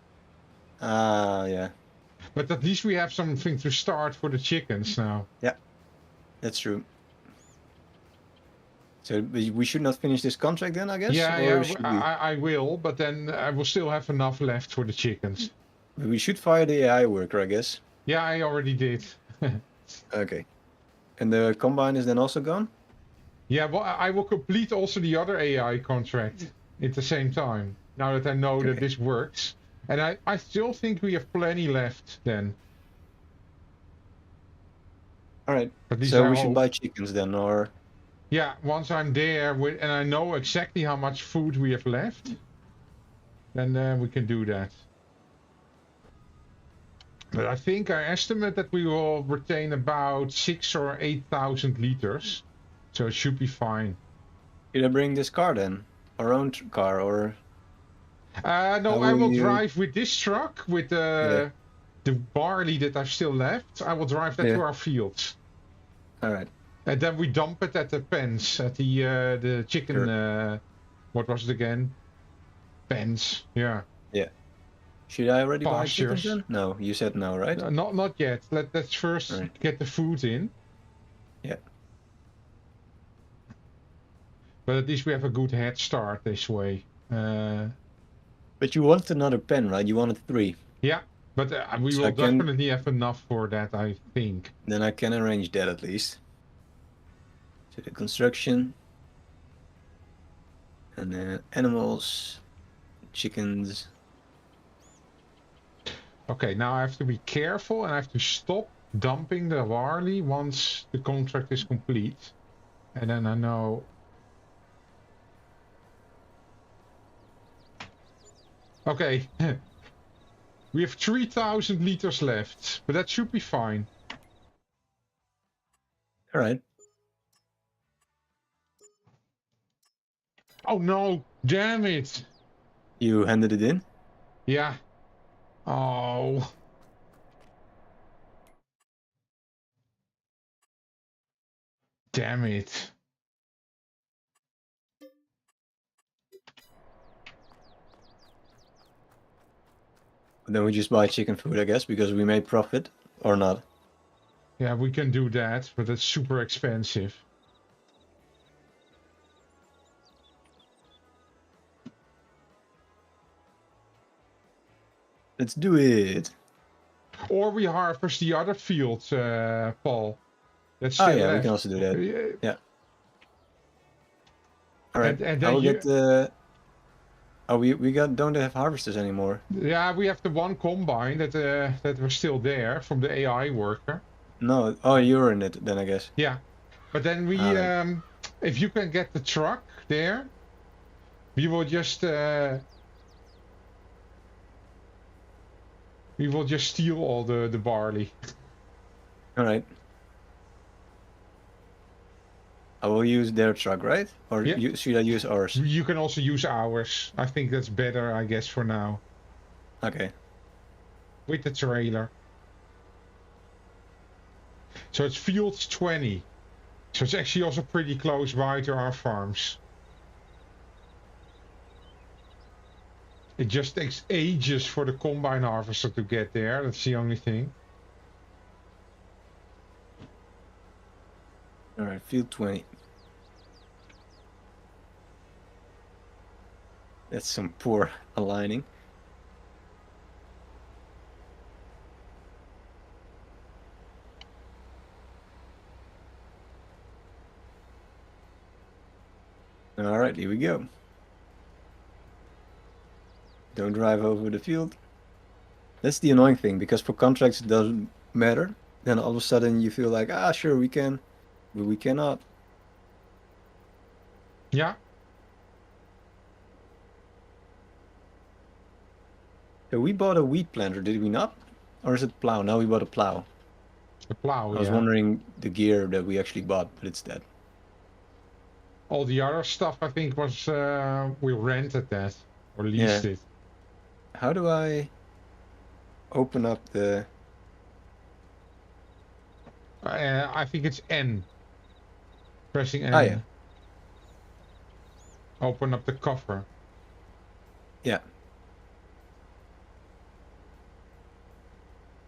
Ah, yeah. But at least we have something to start for the chickens now. Yeah, that's true. So we should not finish this contract then, I guess? Yeah, Or yeah, should we? I will, but then I will still have enough left for the chickens. We should fire the AI worker, I guess. Yeah, I already did. Okay. And the combine is then also gone? Yeah, well, I will complete also the other AI contract at the same time, now that I know that Okay. this works. And I still think we have plenty left then. All right. At least So I we should hope. buy chickens then, or? Yeah, once I'm there and I know exactly how much food we have left, then we can do that. But I think I estimate that we will retain about 6,000 or 8,000 liters, so it should be fine. Should I bring this car then? Our own car, or? No, How I will will you? drive with this truck with Yeah. the barley that I've still left. I will drive that to Yeah. our fields, All right. and then we dump it at the pens at the chicken. Sure. What was it again? Pens. Yeah. Yeah. Should I already buy chickens Pastures. then? No, you said no, right? Not yet. Let's first All right. get the food in. Yeah. But at least we have a good head start this way. But you wanted another pen, right? You wanted 3. Yeah, but we So will I can. definitely have enough for that, I think. Then I can arrange that at least. So the construction. And then animals, chickens. Okay, now I have to be careful and I have to stop dumping the barley once the contract is complete. And then I know... Okay, we have 3,000 liters left, but that should be fine. All right. Oh no, damn it! You handed it in? Yeah. Oh. Damn it. Then we just buy chicken food, I guess, because we made profit, or not. Yeah, we can do that, but it's super expensive. Let's do it. Or we harvest the other field, Paul. That's Oh still yeah, left. we can also do that. Yeah. All right. And I then will you... get the. Oh, we don't have harvesters anymore. Yeah, we have the one combine that was still there from the AI worker. No. Oh, you're in it then, I guess. Yeah, but then we, Right. if you can get the truck there, we will just steal all the barley. All right. I will use their truck, right? Or Yeah. should I use ours? You can also use ours. I think that's better, I guess, for now. Okay. With the trailer. So it's Fields 20. So it's actually also pretty close by to our farms. It just takes ages for the combine harvester to get there. That's the only thing. All right, field 20. That's some poor aligning. All right, here we go. Don't drive over the field. That's the annoying thing, because for contracts it doesn't matter. Then all of a sudden you feel like, ah, sure, we can, but we cannot. Yeah. So we bought a wheat planter, did we not? Or is it plow? No, we bought a plow. The plow, I was wondering the gear that we actually bought, but it's dead. All the other stuff, I think, was we rented that or leased it. How do I open up the... I think it's N. Pressing N. Ah, yeah. Open up the cover. Yeah.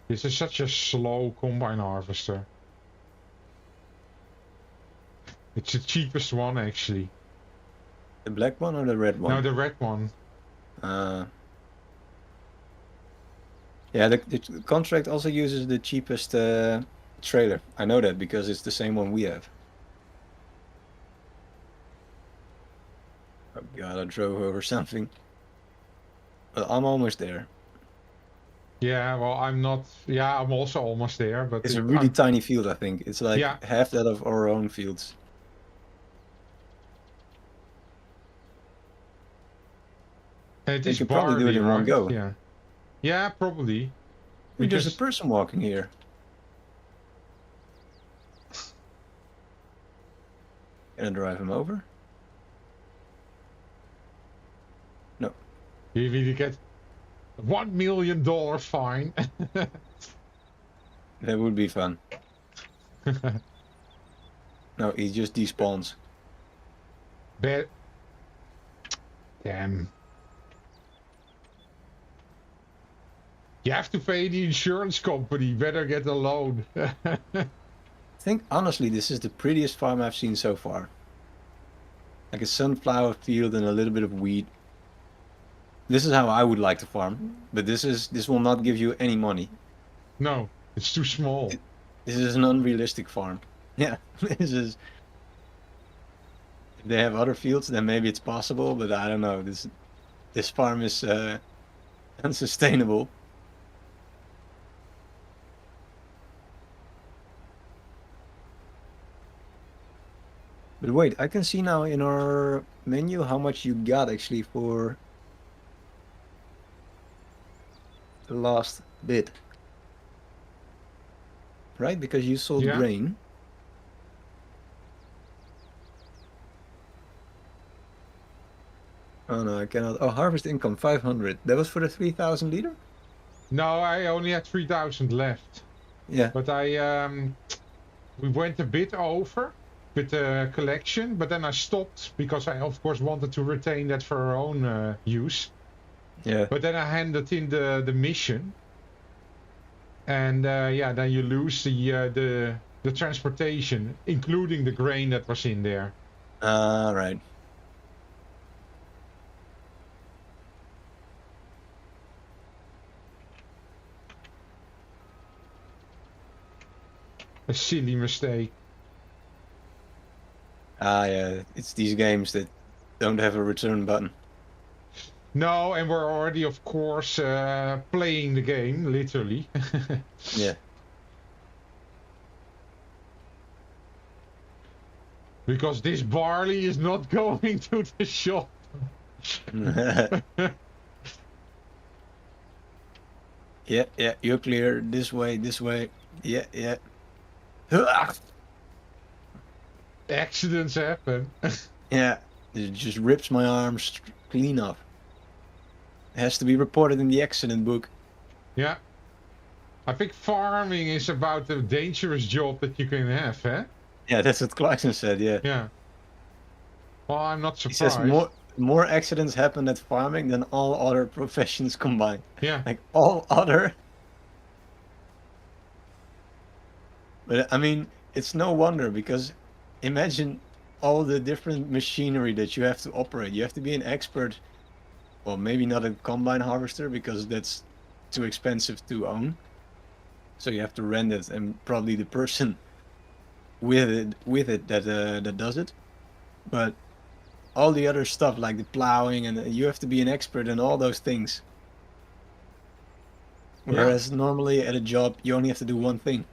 This is such a slow combine harvester. It's the cheapest one, actually. The black one or the red one? No, the red one. Yeah, the contract also uses the cheapest trailer. I know that because it's the same one we have. Oh god, I drove over something. Well, I'm almost there. Yeah, well, I'm not. Yeah, I'm also almost there, but It's a really tiny field, I think. It's like Yeah. half that of our own fields. It You is could probably do it in one right? go. Yeah. Yeah, probably. There's a Because person walking here. Can I drive him over? No. you really get $1 million fine. That would be fun. No, he just despawns. Bet. Damn. You have to pay the insurance company. Better get a loan. I think, honestly, this is the prettiest farm I've seen so far. Like a sunflower field and a little bit of wheat. This is how I would like to farm, but this will not give you any money. No, it's too small. This is an unrealistic farm. Yeah, this is... If they have other fields, then maybe it's possible, but I don't know. This farm is unsustainable. But wait, I can see now in our menu how much you got actually for the last bit. Right? Because you sold Yeah. grain. Oh no, I cannot. Oh, harvest income 500. That was for the 3,000 liter? No, I only had 3,000 left. Yeah. But we went a bit over with the collection, but then I stopped because I, of course, wanted to retain that for our own use. Yeah. But then I handed in the mission, and yeah, then you lose the transportation, including the grain that was in there. Right. A silly mistake. Yeah, it's these games that don't have a return button. No, and we're already, of course, playing the game, literally. Yeah. Because this barley is not going to the shop. Yeah, you're clear. This way, this way. Yeah. Accidents happen. Yeah, it just rips my arms clean off. It has to be reported in the accident book. Yeah. I think farming is about the dangerous job that you can have, eh? Yeah, that's what Clarkson said. Yeah, Yeah. Well, I'm not he says surprised. more accidents happen at farming than all other professions combined. Yeah. Like all other. But I mean, it's no wonder because imagine all the different machinery that you have to operate. You have to be an expert. Well, maybe not a combine harvester because that's too expensive to own. So you have to rent it, and probably the person with it that does it. But all the other stuff like the plowing and you have to be an expert in all those things. Whereas normally at a job you only have to do one thing.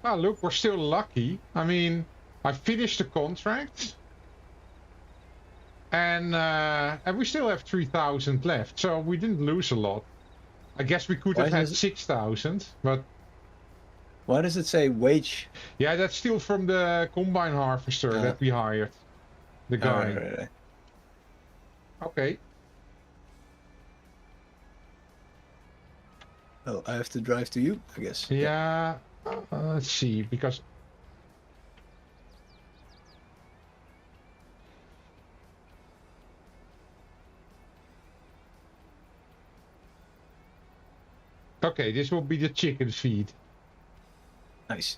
Well, look, we're still lucky. I mean, I finished the contract, and we still have 3,000 left, so we didn't lose a lot. I guess we could have had 6,000, but why does it say wage? yeah, that's still from the combine harvester that we hired. The guy. Right. Okay. Well, I have to drive to you, I guess. Yeah. Let's see, because okay, this will be the chicken feed. Nice.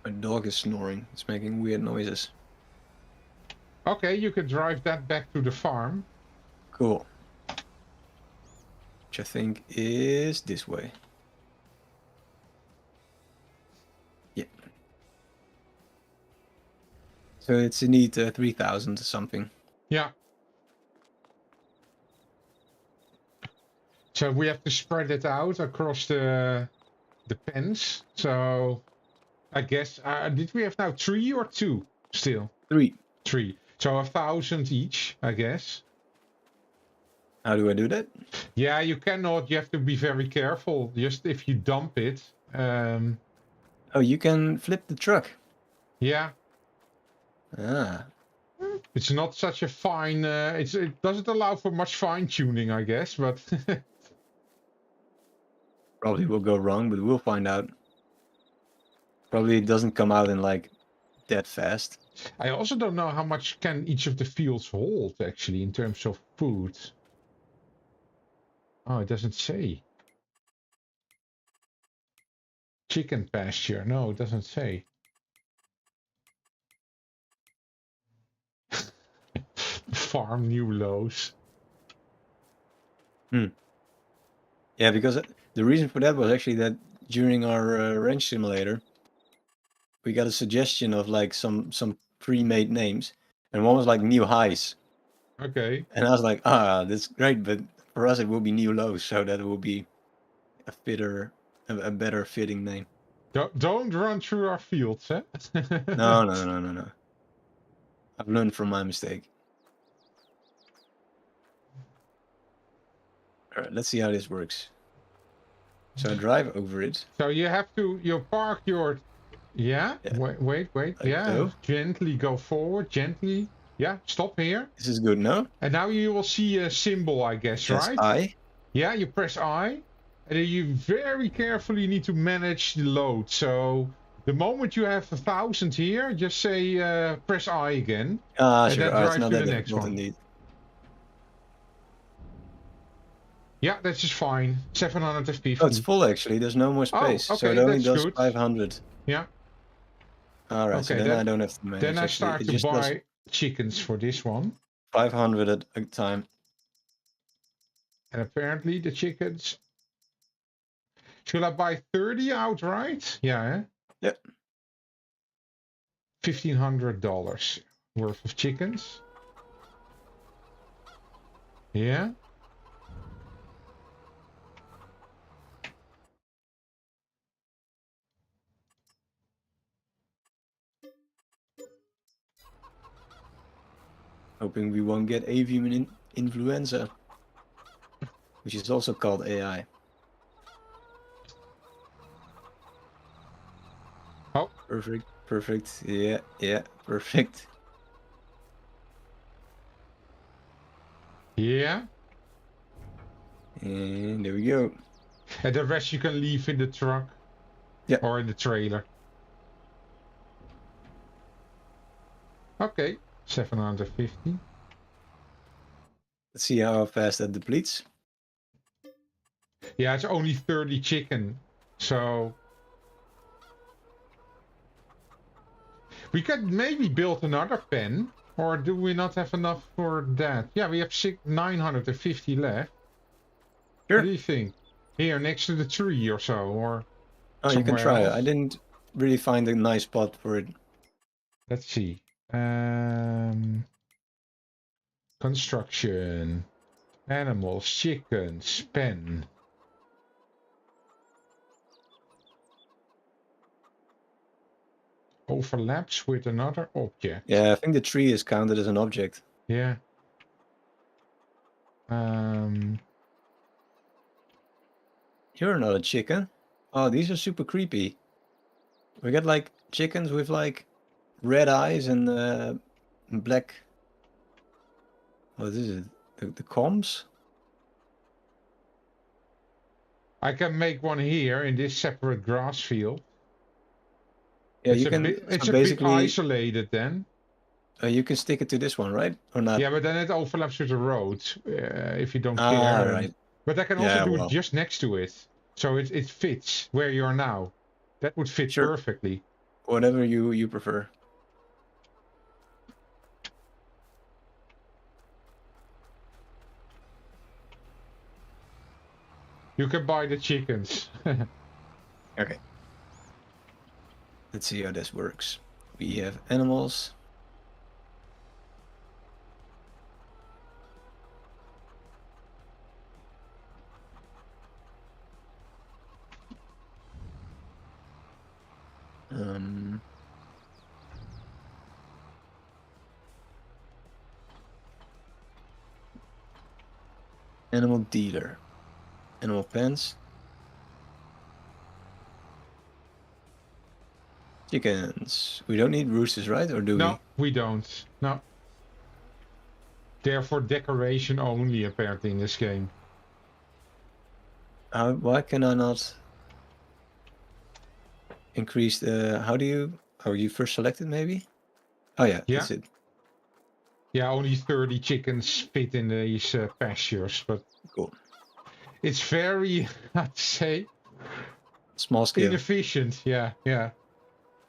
My dog is snoring. It's making weird noises. Okay, you can drive that back to the farm. Cool. Which I think is this way. Yeah. So it's indeed 3,000 something. Yeah. So we have to spread it out across the pens. So I guess did we have now 3 or 2 still? 3. 3. So 1,000 each, I guess. How do I do that? Yeah, you cannot. You have to be very careful. Just if you dump it. Oh, you can flip the truck. Yeah. Ah. It's not such a fine. It doesn't allow for much fine tuning, I guess, but. Probably will go wrong, but we'll find out. Probably it doesn't come out in like that fast. I also don't know how much can each of the fields hold actually in terms of food. Oh, it doesn't say. Chicken pasture. No, it doesn't say. Farm new lows. Yeah, because the reason for that was actually that during our ranch simulator, we got a suggestion of like some pre-made names, and one was like new highs. Okay. And I was like, that's great, but for us it will be new lows, so that will be a better fitting name. Don't run through our fields, eh? No. I've learned from my mistake. All right, let's see how this works. So I drive over it. So you have to, you park your, yeah. Wait. Like yeah, so. Gently go forward, gently. Yeah, stop here. This is good, no? And now you will see a symbol, I guess, press right? I. Yeah, you press I. And then you very carefully need to manage the load. So the moment you have 1,000 here, just say press I again. And sure. Then drive to the next one. Indeed. Yeah, that's just fine. 750. Oh, it's full actually. There's no more space. Okay, so it only does good. 500. Yeah. Alright, okay, so then I don't have to manage. Then I start to buy chickens for this one. 500 at a time. And apparently the chickens... Should I buy 30 outright? Yeah, eh? Yep. $1,500 worth of chickens. Yeah. Hoping we won't get avian influenza. which is also called AI. Oh. Perfect, perfect. Yeah, yeah, perfect. Yeah. And there we go. And the rest you can leave in the truck. Yeah. Or in the trailer. Okay. 750. Let's see how fast that depletes. Yeah, it's only 30 chicken. So we could maybe build another pen. Or do we not have enough for that? Yeah, we have 950 left. Sure. What do you think? Here, next to the tree or so, or Oh, you can somewhere try it. else? I didn't really find a nice spot for it. Let's see. Construction. Animals, chickens, pen. Overlaps with another object. Yeah, I think the tree is counted as an object. Yeah. You're not a chicken. Oh, these are super creepy. We got like chickens with like red eyes and black. What is it? The combs? I can make one here in this separate grass field. Yeah, It's you a can. bit, it's So a bit basically, isolated then. you can stick it to this one, right? Or not? Yeah, but then it overlaps with the road if you don't Ah, care. right. But I can also Yeah, do well. it just next to it. So it fits where you are now. That would fit Sure. perfectly. Whatever you prefer. You can buy the chickens. Okay. Let's see how this works. We have animals. Animal dealer. Animal pens. Chickens. We don't need roosters, right? Or do No, we don't. No. They're for decoration only, apparently, in this game. we? Why can I not increase the... How do you... Oh, you first selected maybe? Oh yeah, that's it. Yeah, only 30 chickens fit in these pastures, but... Cool. It's very, I'd say... Small scale. Inefficient, yeah.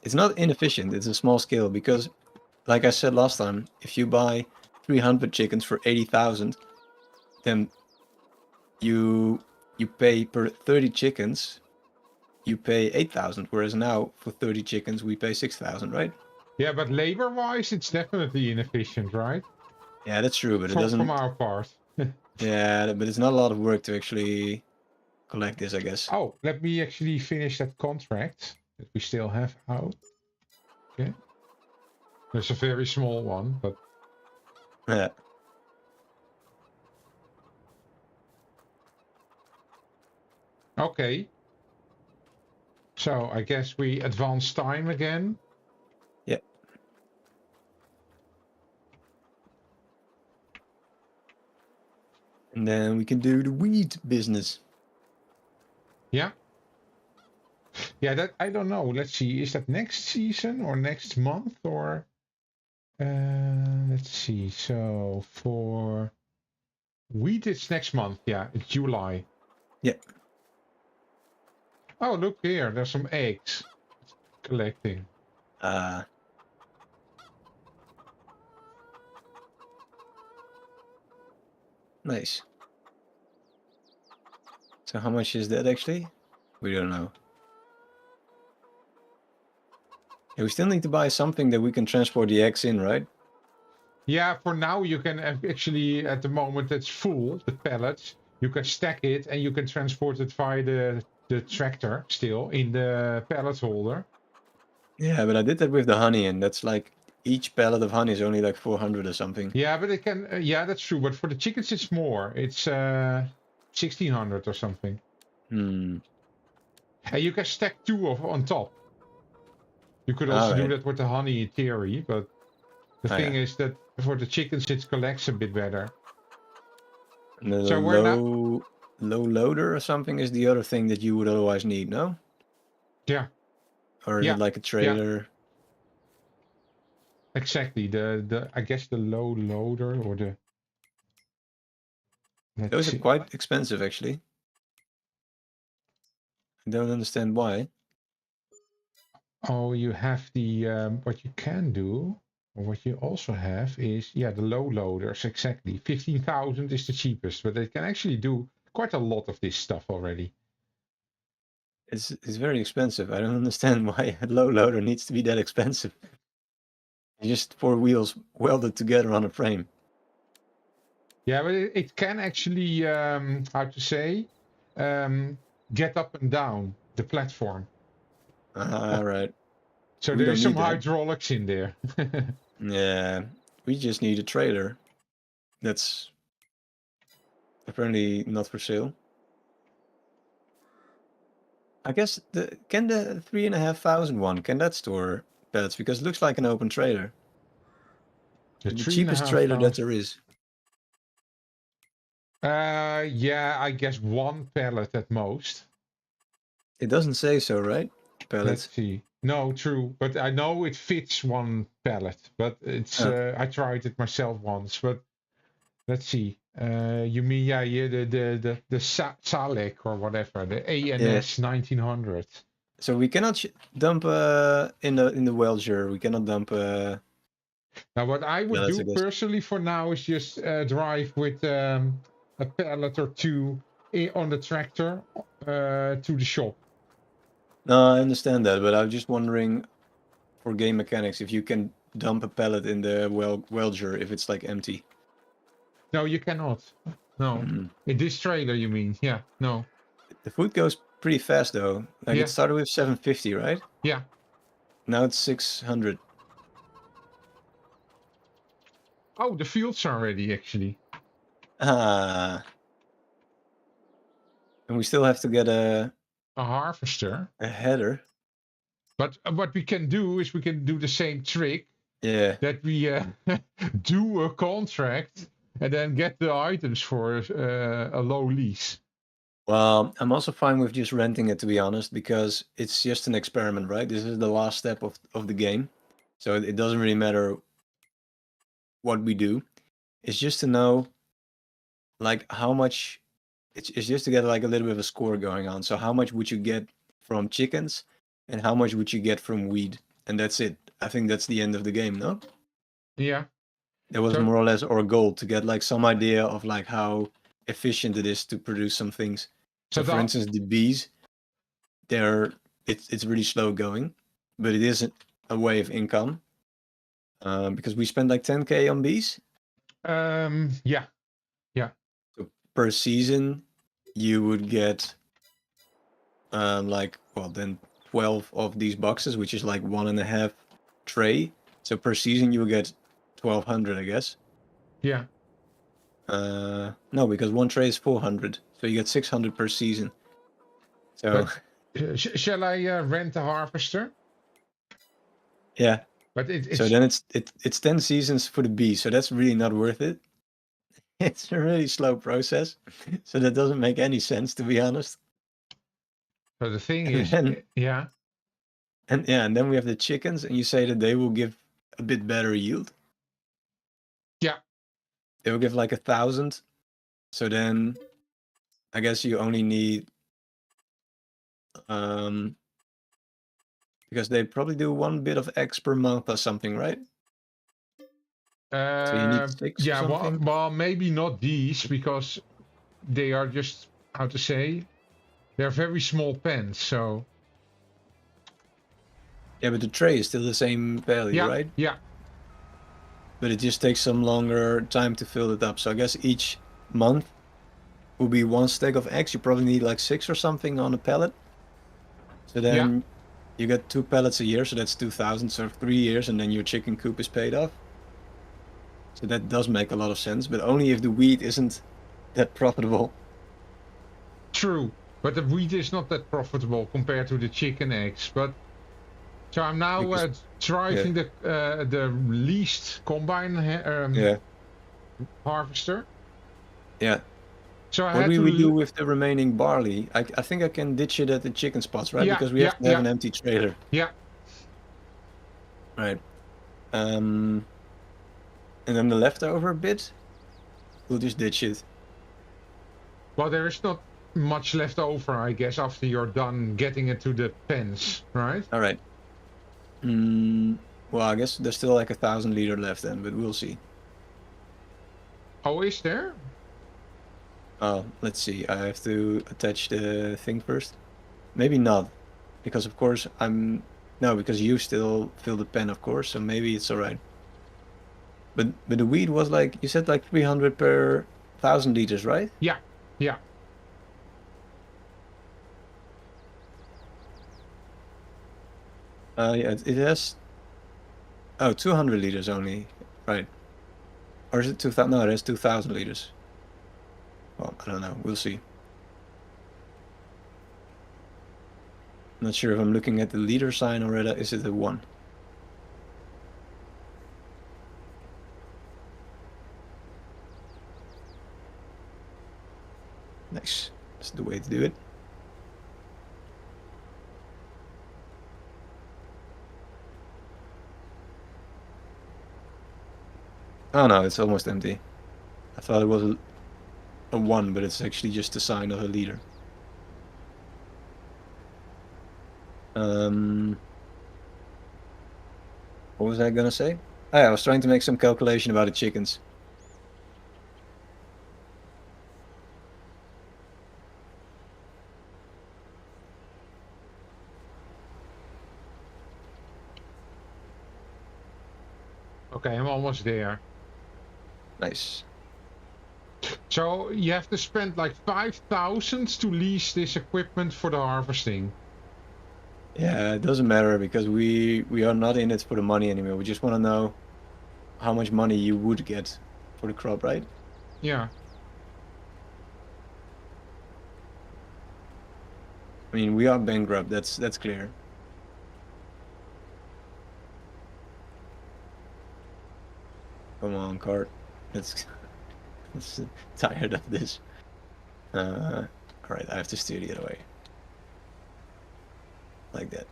It's not inefficient, it's a small scale because, like I said last time, if you buy 300 chickens for 80,000, then you pay per 30 chickens, you pay 8,000, whereas now for 30 chickens we pay 6,000, right? Yeah, but labor-wise, it's definitely inefficient, right? Yeah, that's true, but it doesn't... From our part. Yeah, but it's not a lot of work to actually collect this, I guess. Oh, let me actually finish that contract that we still have out. Okay. There's a very small one, but... Yeah. Okay. So, I guess we advance time again. Yeah. And then we can do the weed business. Yeah. Yeah, that I don't know. Let's see. Is that next season or next month or? Let's see. So for wheat, it's next month. Yeah, it's July. Yeah. Oh, look here. There's some eggs. Collecting. Nice. So how much is that actually? We don't know. Yeah, we still need to buy something that we can transport the eggs in, right? Yeah, for now you can actually, at the moment it's full, the pallets. You can stack it and you can transport it via the tractor still in the pallet holder. Yeah, but I did that with the honey, and that's like each pallet of honey is only like 400 or something. Yeah, but it can. Yeah, that's true. But for the chickens, it's more. It's 1600 or something. Hmm. And you can stack 2 on top. You could also do that with the honey in theory, but the thing is that for the chickens it collects a bit better. And the So we're not. low loader or something is the other thing that you would otherwise need, no? Yeah. Or is it like a trailer? Exactly. The I guess the low loader or the. Those are quite expensive, actually. I don't understand why. Oh, you have the what you can do, or what you also have is the low loaders. Exactly, 15,000 is the cheapest, but they can actually do quite a lot of this stuff already. It's very expensive. I don't understand why a low loader needs to be that expensive. Just 4 wheels welded together on a frame. Yeah, but it can actually how to say get up and down the platform. Right. So We there's don't some need that. hydraulics in there. Yeah, we just need a trailer. That's apparently not for sale. I guess can the 3,500 one, can that store pellets? Because it looks like an open trailer. The cheapest trailer that there is. Yeah, I guess 1 pallet at most. It doesn't say so, right? Pellets. Let's see. No, true, but I know it fits 1 pallet. But it's I tried it myself once. But let's see. You mean the Salek or whatever, the ANS 1900. So we cannot dump in the Welger. We cannot dump. Now, what I would do personally for now is just drive with a pallet or 2 on the tractor to the shop. No, I understand that, but I was just wondering, for game mechanics, if you can dump a pallet in the Welger if it's like empty. No, you cannot. No. In this trailer, you mean? Yeah, no. The food goes pretty fast though. Like it started with 750, right? Yeah. Now it's 600. Oh, the fields are ready actually. And we still have to get a harvester. A header. But what we can do is we can do the same trick. Yeah. That we do a contract and then get the items for a low lease. Well, I'm also fine with just renting it, to be honest, because it's just an experiment, right? This is the last step of the game. So it doesn't really matter what we do. It's just to know, like, how much... It's just to get, like, a little bit of a score going on. So how much would you get from chickens, and how much would you get from weed? And that's it. I think that's the end of the game, no? Yeah. That was more or less our goal, to get, like, some idea of, like, how efficient it is to produce some things. So for instance, the bees, it's really slow going, but it is a way of income. Because we spend like 10k on bees. Yeah. So per season, you would get then 12 of these boxes, which is like 1.5 tray. So per season, you would get 1,200, I guess. Yeah. No, because 1 tray is 400, so you get 600 per season. So shall I rent a harvester? Yeah. But so then it's 10 seasons for the bees, so that's really not worth it. It's a really slow process, so that doesn't make any sense, to be honest. So the thing is, yeah. And then we have the chickens, and you say that they will give a bit better yield. Yeah. They will give like 1,000. So then, I guess you only need, because they probably do 1 bit of eggs per month or something, right? So you need 6 yeah, or something? well, maybe not these, because they are just, how to say, they're very small pens, so... Yeah, but the tray is still the same value, right? Yeah. But it just takes some longer time to fill it up. So I guess each month will be 1 stack of eggs. You probably need like 6 or something on a pallet. So then you get 2 pallets a year, so that's 2,000. So 3 years, and then your chicken coop is paid off. So that does make a lot of sense, but only if the wheat isn't that profitable. True, but the wheat is not that profitable compared to the chicken eggs. But so I'm now Because, driving the least combine yeah, harvester. yeah. So I What had will we do to. with the remaining barley? I think I can ditch it at the chicken spots, right? Yeah, Because we yeah, have to have yeah, an empty trailer. yeah. Right. And then the leftover bit, we'll just ditch it. Well, there is not much left over, I guess, after you're done getting it to the pens, right? All right. Well, I guess there's still like 1,000 liter left then, but we'll see. Oh, is there? Oh, let's see. I have to attach the thing first. Maybe not, because of course no, because you still fill the pen, of course. So maybe it's all right. But the wheat was like you said, like 300 per 1,000 liters, right? Yeah, yeah. Yeah, it has. Oh, 200 liters only, right? Or is it 2,000? No, it has 2,000 liters. Well, I don't know. We'll see. Not sure if I'm looking at the liter sign or is it a 1? Nice. That's the way to do it. Oh no, it's almost empty. I thought it was a 1, but it's actually just a sign of a liter. What was I gonna say? Oh, yeah, I was trying to make some calculation about the chickens. Okay, I'm almost there. Nice. So you have to spend like 5,000 to lease this equipment for the harvesting. Yeah, it doesn't matter because we are not in it for the money anymore. We just want to know how much money you would get for the crop, right? Yeah. I mean, we are bankrupt. That's clear. Come on, cart. Let's tired of this. All right, I have to steer the other way. Like that.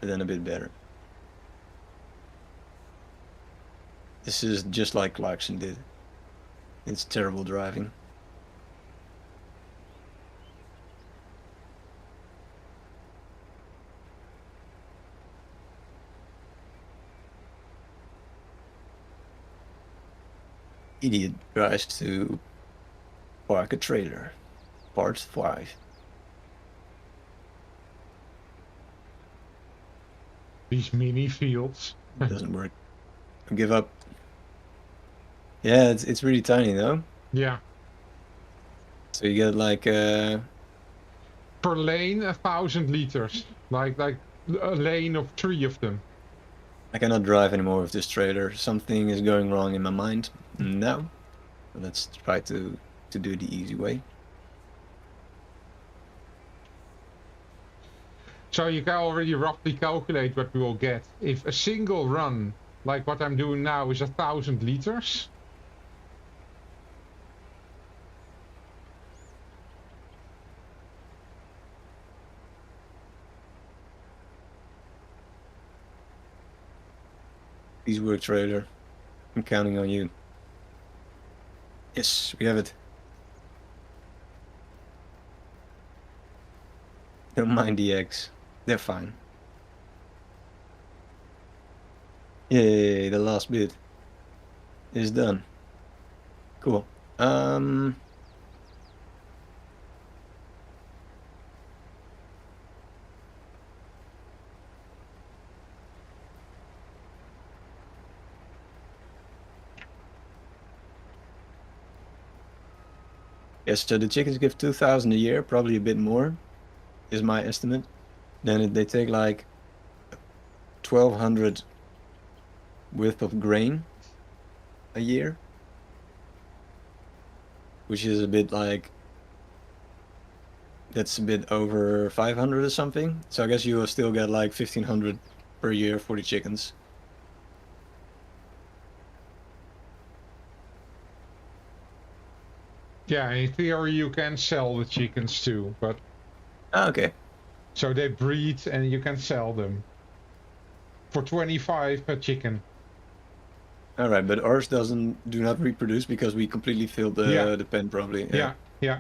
And then a bit better. This is just like Clarkson did. It's terrible driving. Idiot tries to park a trailer. Part 5. These mini fields. Doesn't work. I give up. Yeah, it's really tiny though. Yeah. So you get like Per lane, 1,000 liters. Like a lane of 3 of them. I cannot drive anymore with this trailer. Something is going wrong in my mind. No. Let's try to do the easy way. So you can already roughly calculate what we will get. If a single run, like what I'm doing now, is 1,000 liters. Please work, trailer. I'm counting on you. Yes, we have it. Don't mind the eggs. They're fine. Yay, the last bit is done. Cool. Yes, so the chickens give 2,000 a year, probably a bit more, is my estimate. Then they take like 1,200 worth of grain a year, which is a bit like that's a bit over 500 or something. So I guess you will still get like 1500 per year for the chickens. Yeah, in theory you can sell the chickens too, but Ah, okay. so they breed and you can sell them for 25 per chicken. All right, but ours do not reproduce because we completely filled Yeah. the pen probably. Yeah, yeah.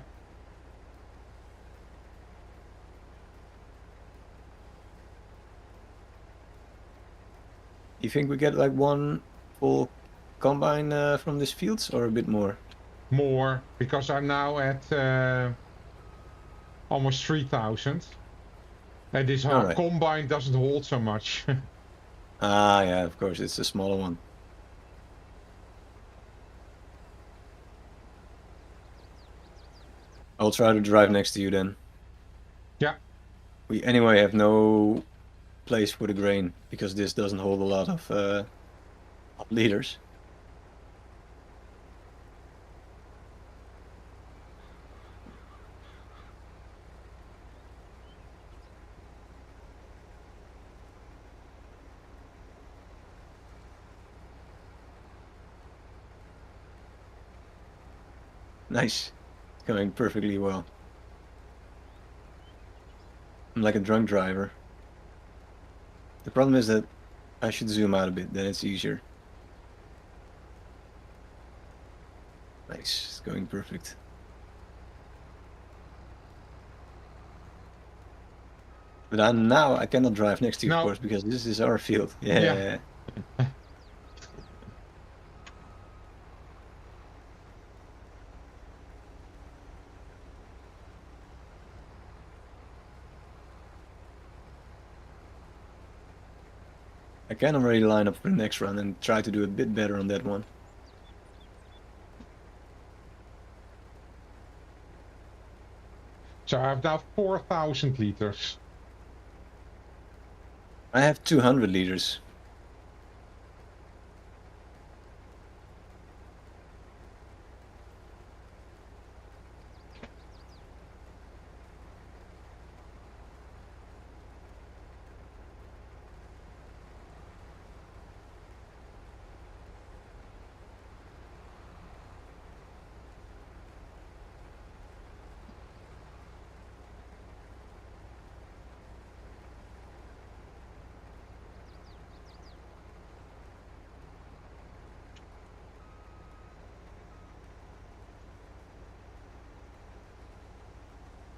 You think we get like one full combine from this fields or a bit more? More, because I'm now at almost 3,000. And this All right. combine doesn't hold so much. Ah, yeah, of course, it's a smaller one. I'll try to drive next to you then. Yeah. We anyway have no place for the grain because this doesn't hold a lot of liters. Nice. Going perfectly well. I'm like a drunk driver. The problem is that I should zoom out a bit, then it's easier. Nice, it's going perfect. But now I cannot drive next to you, No. of course, because this is our field. Yeah. I can already line up for the next run and try to do a bit better on that one. So I have now 4,000 liters. I have 200 liters.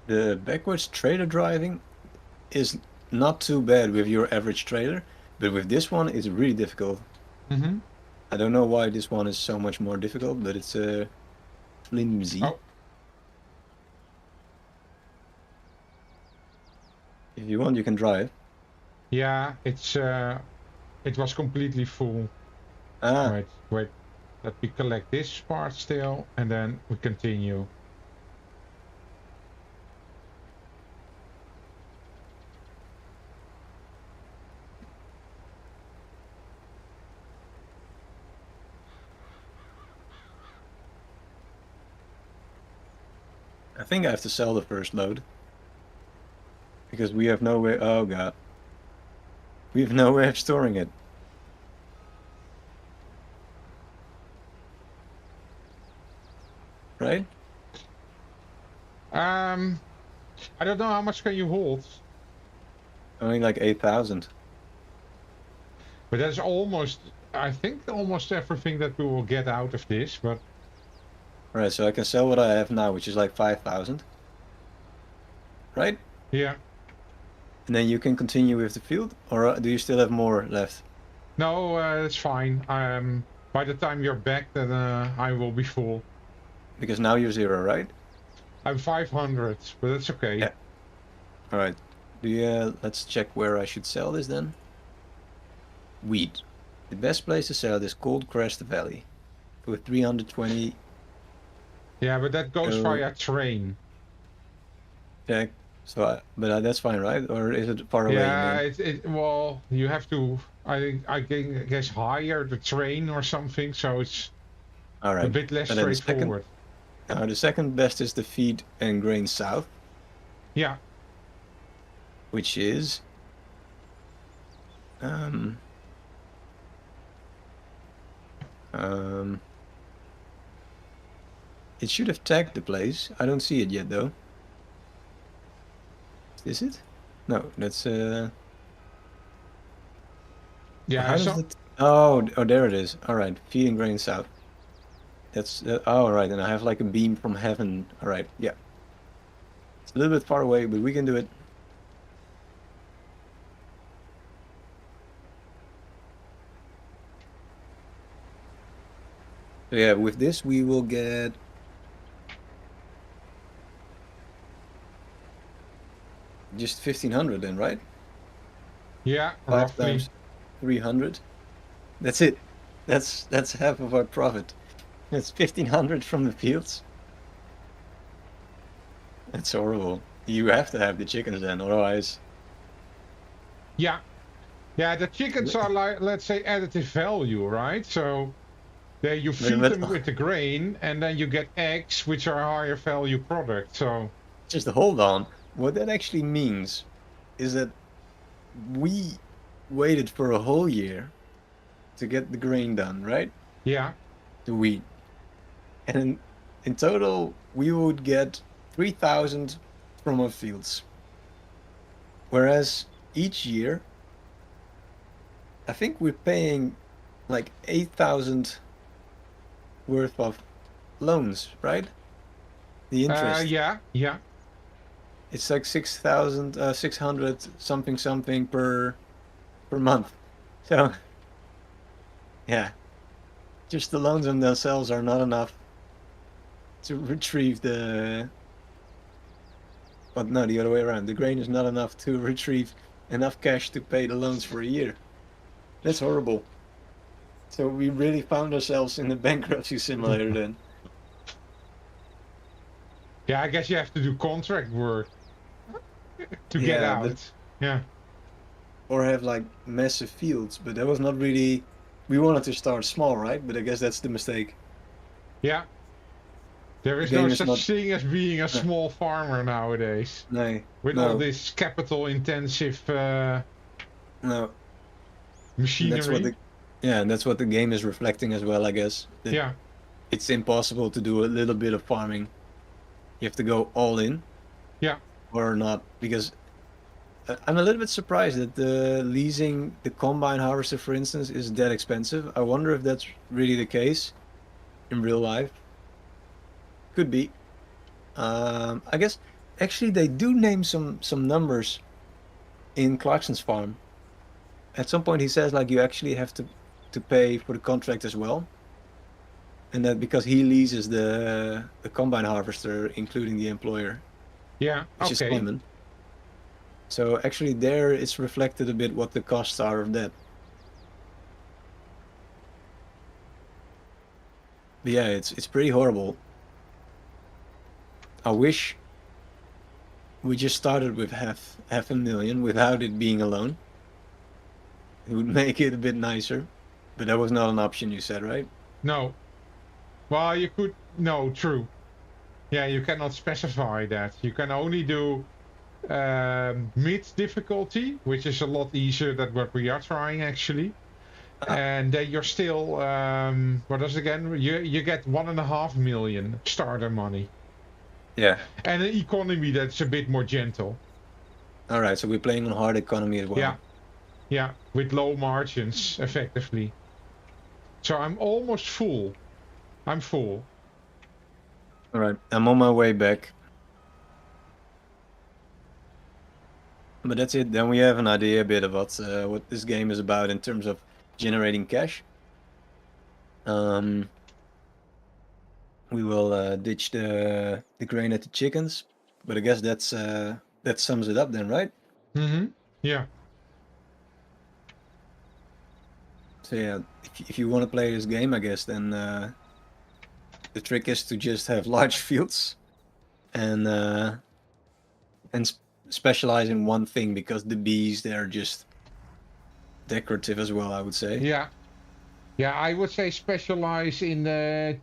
The backwards trailer driving is not too bad with your average trailer, but with this one it's really difficult. Mm-hmm. I don't know why this one is so much more difficult, but it's flimsy. Oh. If you want, you can drive. Yeah, it was completely full. Ah, Wait. Let me collect this part still, and then we continue. I think I have to sell the first load. Because we have no way... Oh god. We have no way of storing it. Right? I don't know how much can you hold. Only like 8,000. But that's almost, I think, almost everything that we will get out of this, but... Right, so I can sell what I have now, which is like 5,000. Right? Yeah. And then you can continue with the field? Or do you still have more left? No, it's fine. By the time you're back, then I will be full. Because now you're 0, right? I'm 500, but that's okay. Yeah. Alright. Let's check where I should sell this then. Wheat. The best place to sell this Cold Crest Valley. With 320... Yeah, but that goes via train. Yeah, so but that's fine, right? Or is it far away? Yeah, well, you have to, I guess, hire the train or something, so it's All right. a bit less And then straightforward. the second best is the feed and grain south. Yeah. which is um, it should have tagged the place. I don't see it yet though. Is it? No, that's Yeah. how does it? Oh, there it is. All right, feeding grain south. That's oh, all right, and I have like a beam from heaven. All right, yeah. It's a little bit far away, but we can do it. So yeah, with this we will get just 1,500 then, right? Yeah. 5 Roughly. times 300. That's it. That's half of our profit. That's 1,500 from the fields. That's horrible. You have to have the chickens then, otherwise. Yeah. Yeah. The chickens are like, let's say, additive value, right? So you feed but- them with the grain, and then you get eggs, which are a higher value product. So Just hold on. What that actually means is that we waited for a whole year to get the grain done, right? yeah. The wheat. And in total, we would get 3,000 from our fields. Whereas each year, I think we're paying like 8,000 worth of loans, right? The interest. Yeah. Yeah. It's like 6,000, 600 something per month. So, yeah, just the loans on themselves are not enough to retrieve the. But no, the other way around. The grain is not enough to retrieve enough cash to pay the loans for a year. That's horrible. So we really found ourselves in a bankruptcy simulator then. Yeah. I guess you have to do contract work to get Yeah, out. Yeah. Or have like massive fields, but that was not really. We wanted to start small, right? But I guess that's the mistake. Yeah. There is The no game is such not- thing as being a small farmer nowadays. No, With no, all this capital intensive no. machinery. That's what the and that's what the game is reflecting as well, I guess. That Yeah. it's impossible to do a little bit of farming. You have to go all in. Yeah. Or not, because I'm a little bit surprised that the leasing the combine harvester, for instance, is that expensive. I wonder if that's really the case in real life. Could be. I guess actually they do name some numbers in Clarkson's farm. At some point he says like you actually have to pay for the contract as well, and that because he leases the combine harvester, including the employer, Yeah. which is Okay. common. So actually there it's reflected a bit what the costs are of that. But yeah, it's pretty horrible. I wish we just started with half a million without it being a loan. It would make it a bit nicer, but that was not an option, you said, right? No. Well, you could. No, true. Yeah, you cannot specify that. You can only do mid difficulty, which is a lot easier than what we are trying actually. And then you're still what is it again? You get 1.5 million starter money, Yeah. and an economy that's a bit more gentle. All right, so we're playing on hard economy as well. Yeah, yeah, with low margins effectively. So I'm almost full. I'm full. All right, I'm on my way back. But that's it. Then we have an idea a bit of what this game is about in terms of generating cash. We will ditch the grain at the chickens, but I guess that sums it up then, right? Mm-hmm. Yeah. So yeah, if you want to play this game, I guess then the trick is to just have large fields and specialize in one thing, because the bees, they're just decorative as well, I would say. Yeah. Yeah, I would say specialize in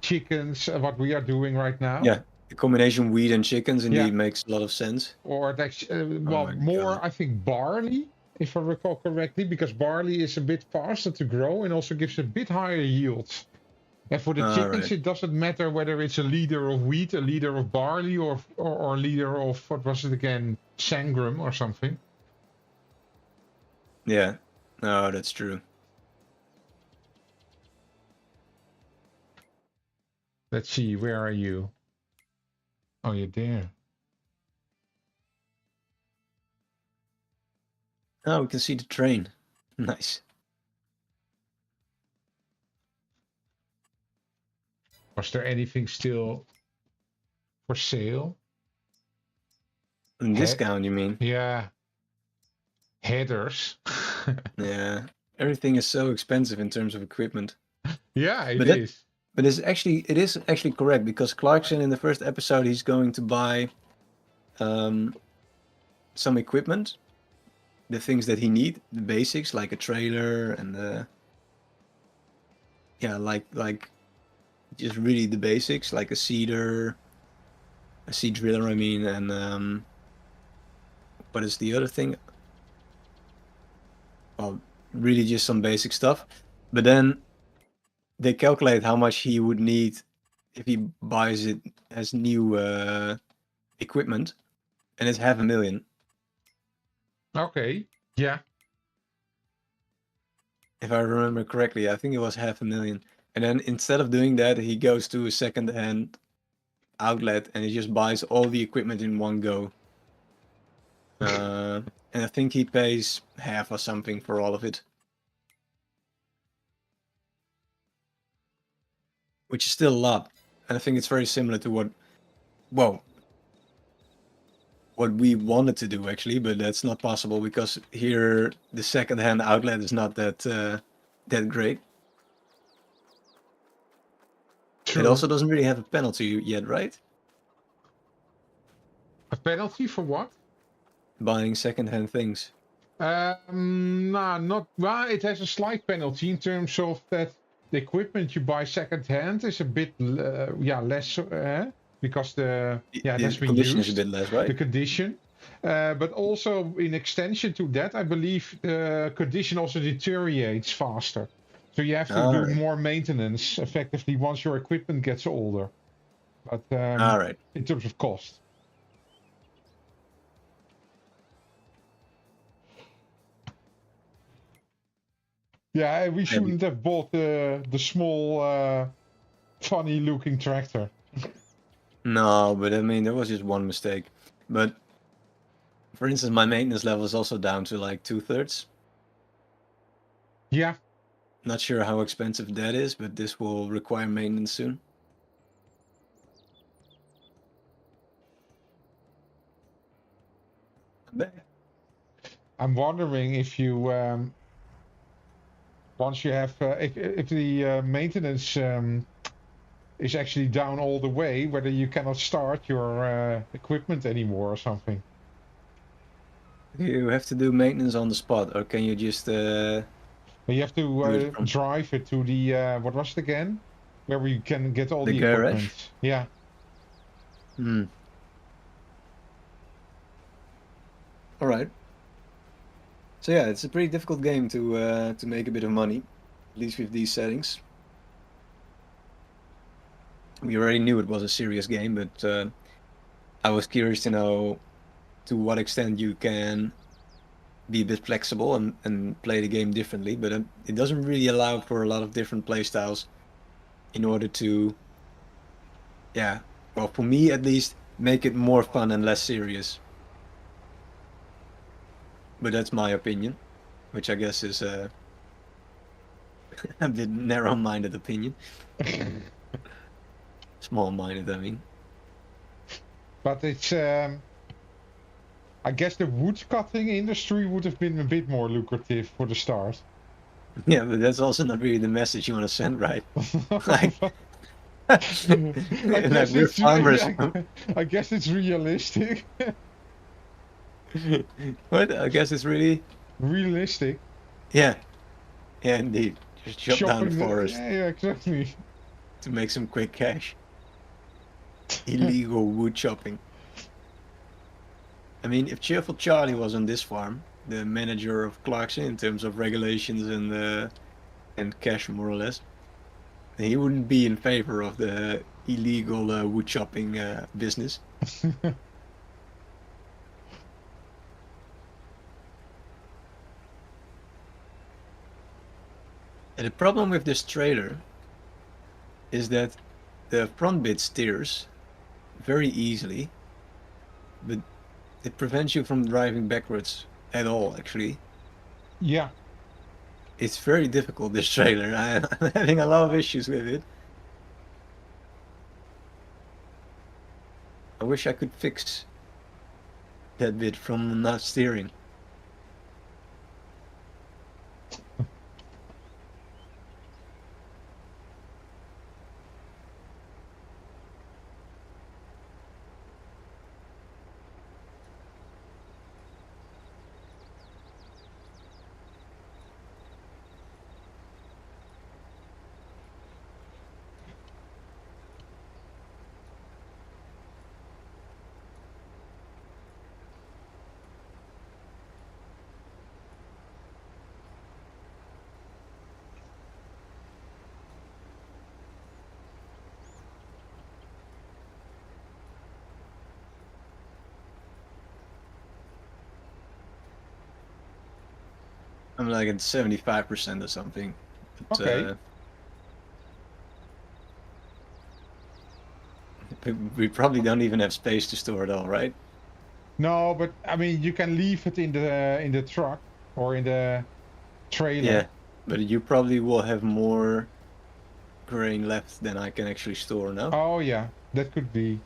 chickens, what we are doing right now. Yeah, The combination wheat and chickens indeed Yeah. makes a lot of sense. Or that's Oh my more, God. I think, barley, if I recall correctly, because barley is a bit faster to grow and also gives a bit higher yields. And for the All chickens, right. it doesn't matter whether it's a liter of wheat, a liter of barley, or a liter of, what was it again, sangrum or something. Yeah. No, that's true. Let's see, where are you? Oh, you're there. Oh, we can see the train. Nice. Was there anything still for sale? And discount, you mean? Yeah. Headers. Yeah. Everything is so expensive in terms of equipment. Yeah, it But is. But it is actually correct, because Clarkson in the first episode, he's going to buy some equipment, the things that he need, the basics like a trailer and yeah, like just really the basics, like a seed driller, I mean, and what is the other thing? Well, really just some basic stuff. But then they calculate how much he would need if he buys it as new equipment, and it's 500,000. Okay. Yeah. If I remember correctly, I think it was 500,000. And then instead of doing that, he goes to a second-hand outlet and he just buys all the equipment in one go. And I think he pays half or something for all of it. Which is still a lot. And I think it's very similar to what we wanted to do actually, but that's not possible because here the second-hand outlet is not that great. True. It also doesn't really have a penalty yet, right? A penalty for what? Buying second-hand things. Nah, not well. It has a slight penalty in terms of that the equipment you buy second-hand is a bit, less, because it has been condition used. is a bit less, right? The condition, but also in extension to that, I believe the condition also deteriorates faster. So you have to do Alright. more maintenance effectively once your equipment gets older. But Alright. in terms of cost. Yeah, we shouldn't have bought the small, funny-looking tractor. No, but I mean, there was just one mistake. But, for instance, my maintenance level is also down to like 2/3. Yeah. Not sure how expensive that is, but this will require maintenance soon. I'm wondering if you, once you have, if the maintenance is actually down all the way, whether you cannot start your equipment anymore or something. You have to do maintenance on the spot, or can you just You have to drive it to the, what was it again? Where we can get all the garage? equipment. Yeah. Alright. So yeah, it's a pretty difficult game to make a bit of money, at least with these settings. We already knew it was a serious game, but I was curious to know to what extent you can be a bit flexible and play the game differently, but it doesn't really allow for a lot of different playstyles in order to, yeah, well, for me at least, make it more fun and less serious. But that's my opinion, which I guess is a bit narrow-minded opinion. Small-minded, I mean. But it's, I guess the wood cutting industry would have been a bit more lucrative for the start. Yeah, but that's also not really the message you want to send, right? Like, like we're farmers. I guess it's realistic. What? I guess it's really realistic. Yeah, yeah, indeed. Just chop down the forest. Yeah, exactly. To make some quick cash. illegal wood chopping. I mean, if Cheerful Charlie was on this farm, the manager of Clarkson in terms of regulations and cash, more or less, he wouldn't be in favor of the illegal wood chopping business. And the problem with this trailer is that the front bit steers very easily, but it prevents you from driving backwards at all, actually. Yeah. It's very difficult, this trailer. I'm having a lot of issues with it. I wish I could fix that bit from not steering. I'm like at 75% or something. But, Okay. we probably don't even have space to store it all, right? No, but I mean, you can leave it in the truck or in the trailer. Yeah, but you probably will have more grain left than I can actually store now. Oh yeah, that could be.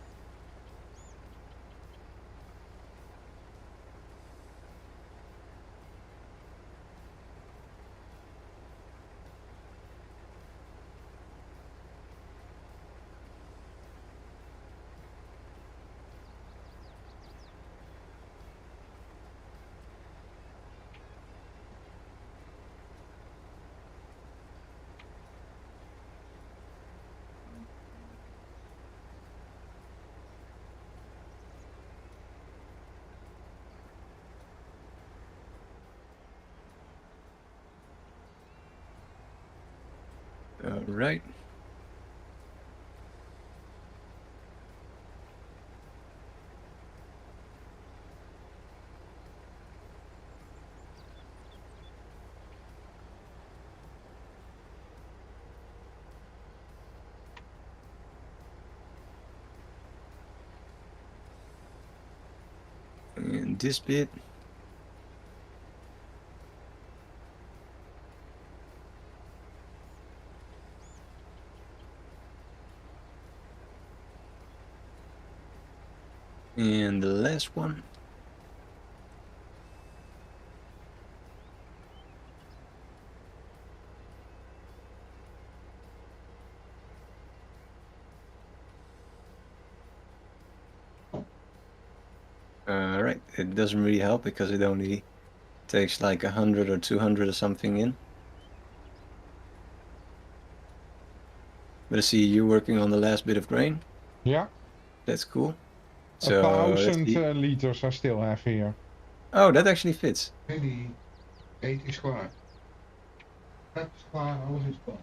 All right. And this bit. And the last one. Right, it doesn't really help because it only takes like 100 or 200 or something in. But I see you working on the last bit of grain. Yeah. That's cool. 1,000 see. liters I still have here. Oh, that actually fits. Die eet is klaar. Het is klaar, alles is klaar.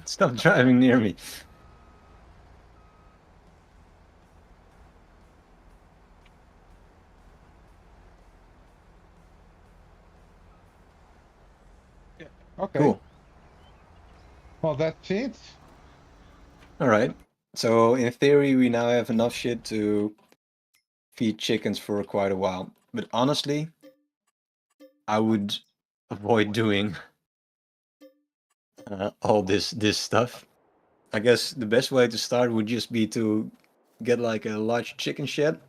Stop driving near me. Okay. Cool. Well, that's it. All right. So in theory, we now have enough shit to feed chickens for quite a while. But honestly, I would avoid doing all this stuff. I guess the best way to start would just be to get like a large chicken shed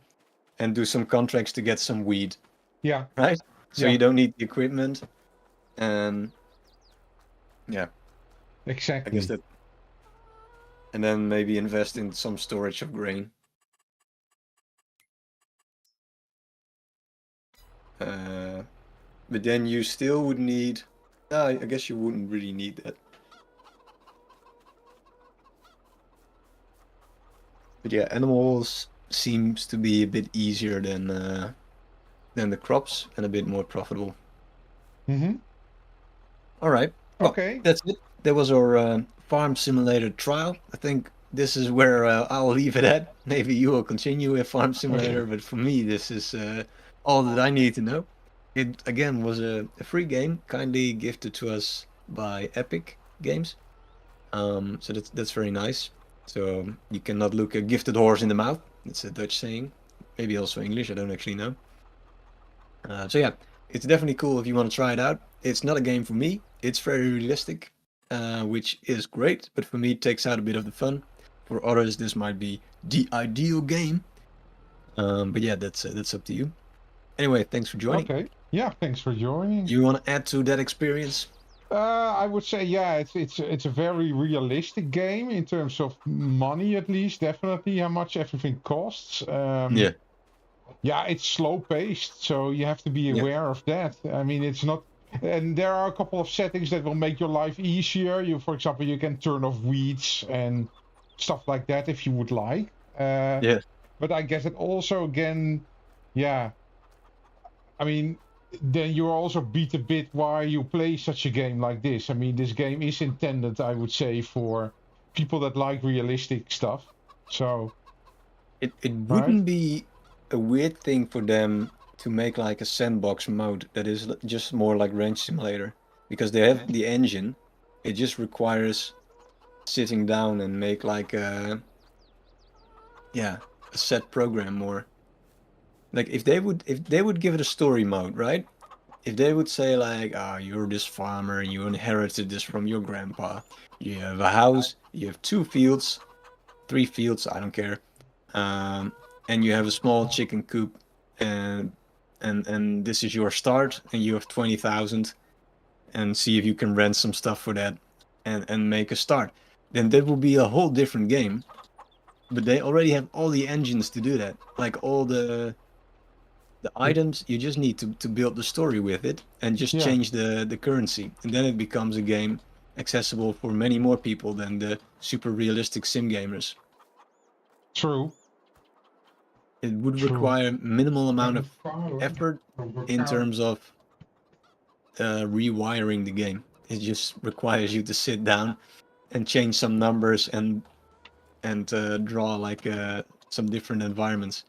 and do some contracts to get some weed, Yeah. right? So Yeah. you don't need the equipment, and yeah, I Exactly. guess that. And then maybe invest in some storage of grain. But then you still would need. I guess you wouldn't really need that. But yeah, animals seems to be a bit easier than the crops and a bit more profitable. Mm-hmm. All right. Well, Okay. that's it. That was our farm simulator trial. I think this is where I'll leave it at. Maybe you will continue with Farm Simulator, but for me, this is all that I need to know. It again was a free game, kindly gifted to us by Epic Games. So that's very nice. So you cannot look a gifted horse in the mouth. It's a Dutch saying, maybe also English. I don't actually know. So yeah, it's definitely cool if you want to try it out. It's not a game for me. It's very realistic, which is great, but for me it takes out a bit of the fun. For others, this might be the ideal game. But yeah, that's up to you. Anyway, thanks for joining. Okay. Yeah, thanks for joining. You want to add to that experience? I would say, yeah, it's a very realistic game in terms of money, at least, definitely how much everything costs. Yeah. Yeah, it's slow paced, so you have to be Yeah. aware of that. I mean, it's not, and there are a couple of settings that will make your life easier. For example, you can turn off weeds and stuff like that if you would like. Yeah. But I guess it also, again, yeah, I mean, then you're also beat a bit why you play such a game like this. I mean, this game is intended, I would say, for people that like realistic stuff. So, It right? wouldn't be a weird thing for them to make like a sandbox mode that is just more like Ranch Simulator, because they have the engine. It just requires sitting down and make like a set program more. Like if they would give it a story mode, right? If they would say like, oh, you're this farmer and you inherited this from your grandpa. You have a house, you have 2 fields, 3 fields, I don't care. And you have a small chicken coop, and this is your start, and you have 20,000, and see if you can rent some stuff for that, and make a start. Then that will be a whole different game. But they already have all the engines to do that, like all the items. You just need to build the story with it and just Yeah. change the currency, and then it becomes a game accessible for many more people than the super realistic sim gamers. True. It would True. require minimal amount of effort in terms of rewiring the game. It just requires you to sit down and change some numbers and draw like some different environments.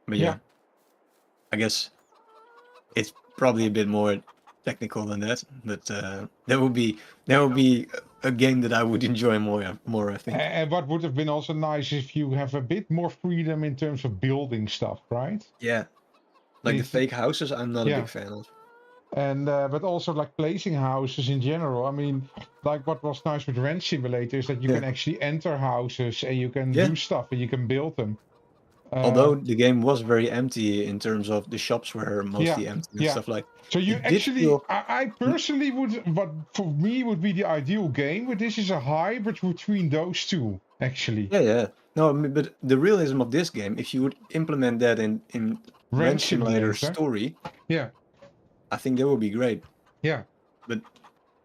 But yeah, I guess it's probably a bit more technical than that. But that would be a game that I would enjoy more. I think. And what would have been also nice if you have a bit more freedom in terms of building stuff, right? Yeah, like the It's- fake houses, I'm not a Yeah. big fan of. And but also like placing houses in general. I mean, like what was nice with Ranch Simulator is that you Yeah. can actually enter houses and you can Yeah. do stuff and you can build them. Although the game was very empty in terms of the shops were mostly empty and yeah. stuff like. So you It did actually, feel- I personally would, what for me would be the ideal game, but this is a hybrid between those two, actually. Yeah. No, I mean, but the realism of this game, if you would implement that in Ranch Simulator story, Yeah. I think that would be great. Yeah. But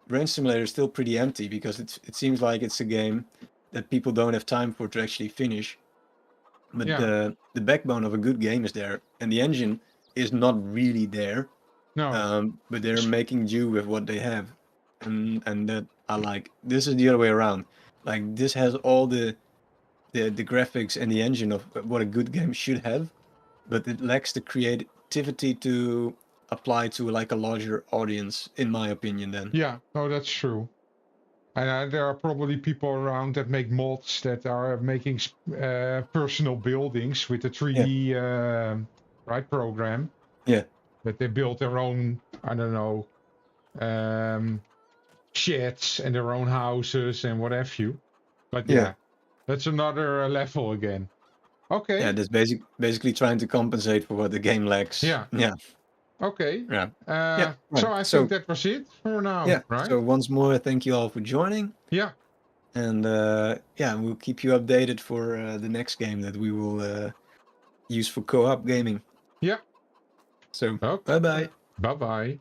Ranch Simulator is still pretty empty because it seems like it's a game that people don't have time for to actually finish. But Yeah. the backbone of a good game is there, and the engine is not really there. No. But they're making do with what they have, and that I like. This is the other way around. Like this has all the graphics and the engine of what a good game should have, but it lacks the creativity to apply to like a larger audience, in my opinion. Then. Yeah. No, that's true. And there are probably people around that make mods that are making personal buildings with the 3D right program. Yeah. That they build their own, I don't know, sheds and their own houses and what have you. But yeah, that's another level again. Okay. Yeah, that's basically trying to compensate for what the game lacks. Yeah. Yeah. Okay. Yeah. So I think that was it for now. Yeah. Right. So once more, thank you all for joining. Yeah. And we'll keep you updated for the next game that we will use for co-op gaming. Yeah. So Okay. bye-bye. Bye-bye.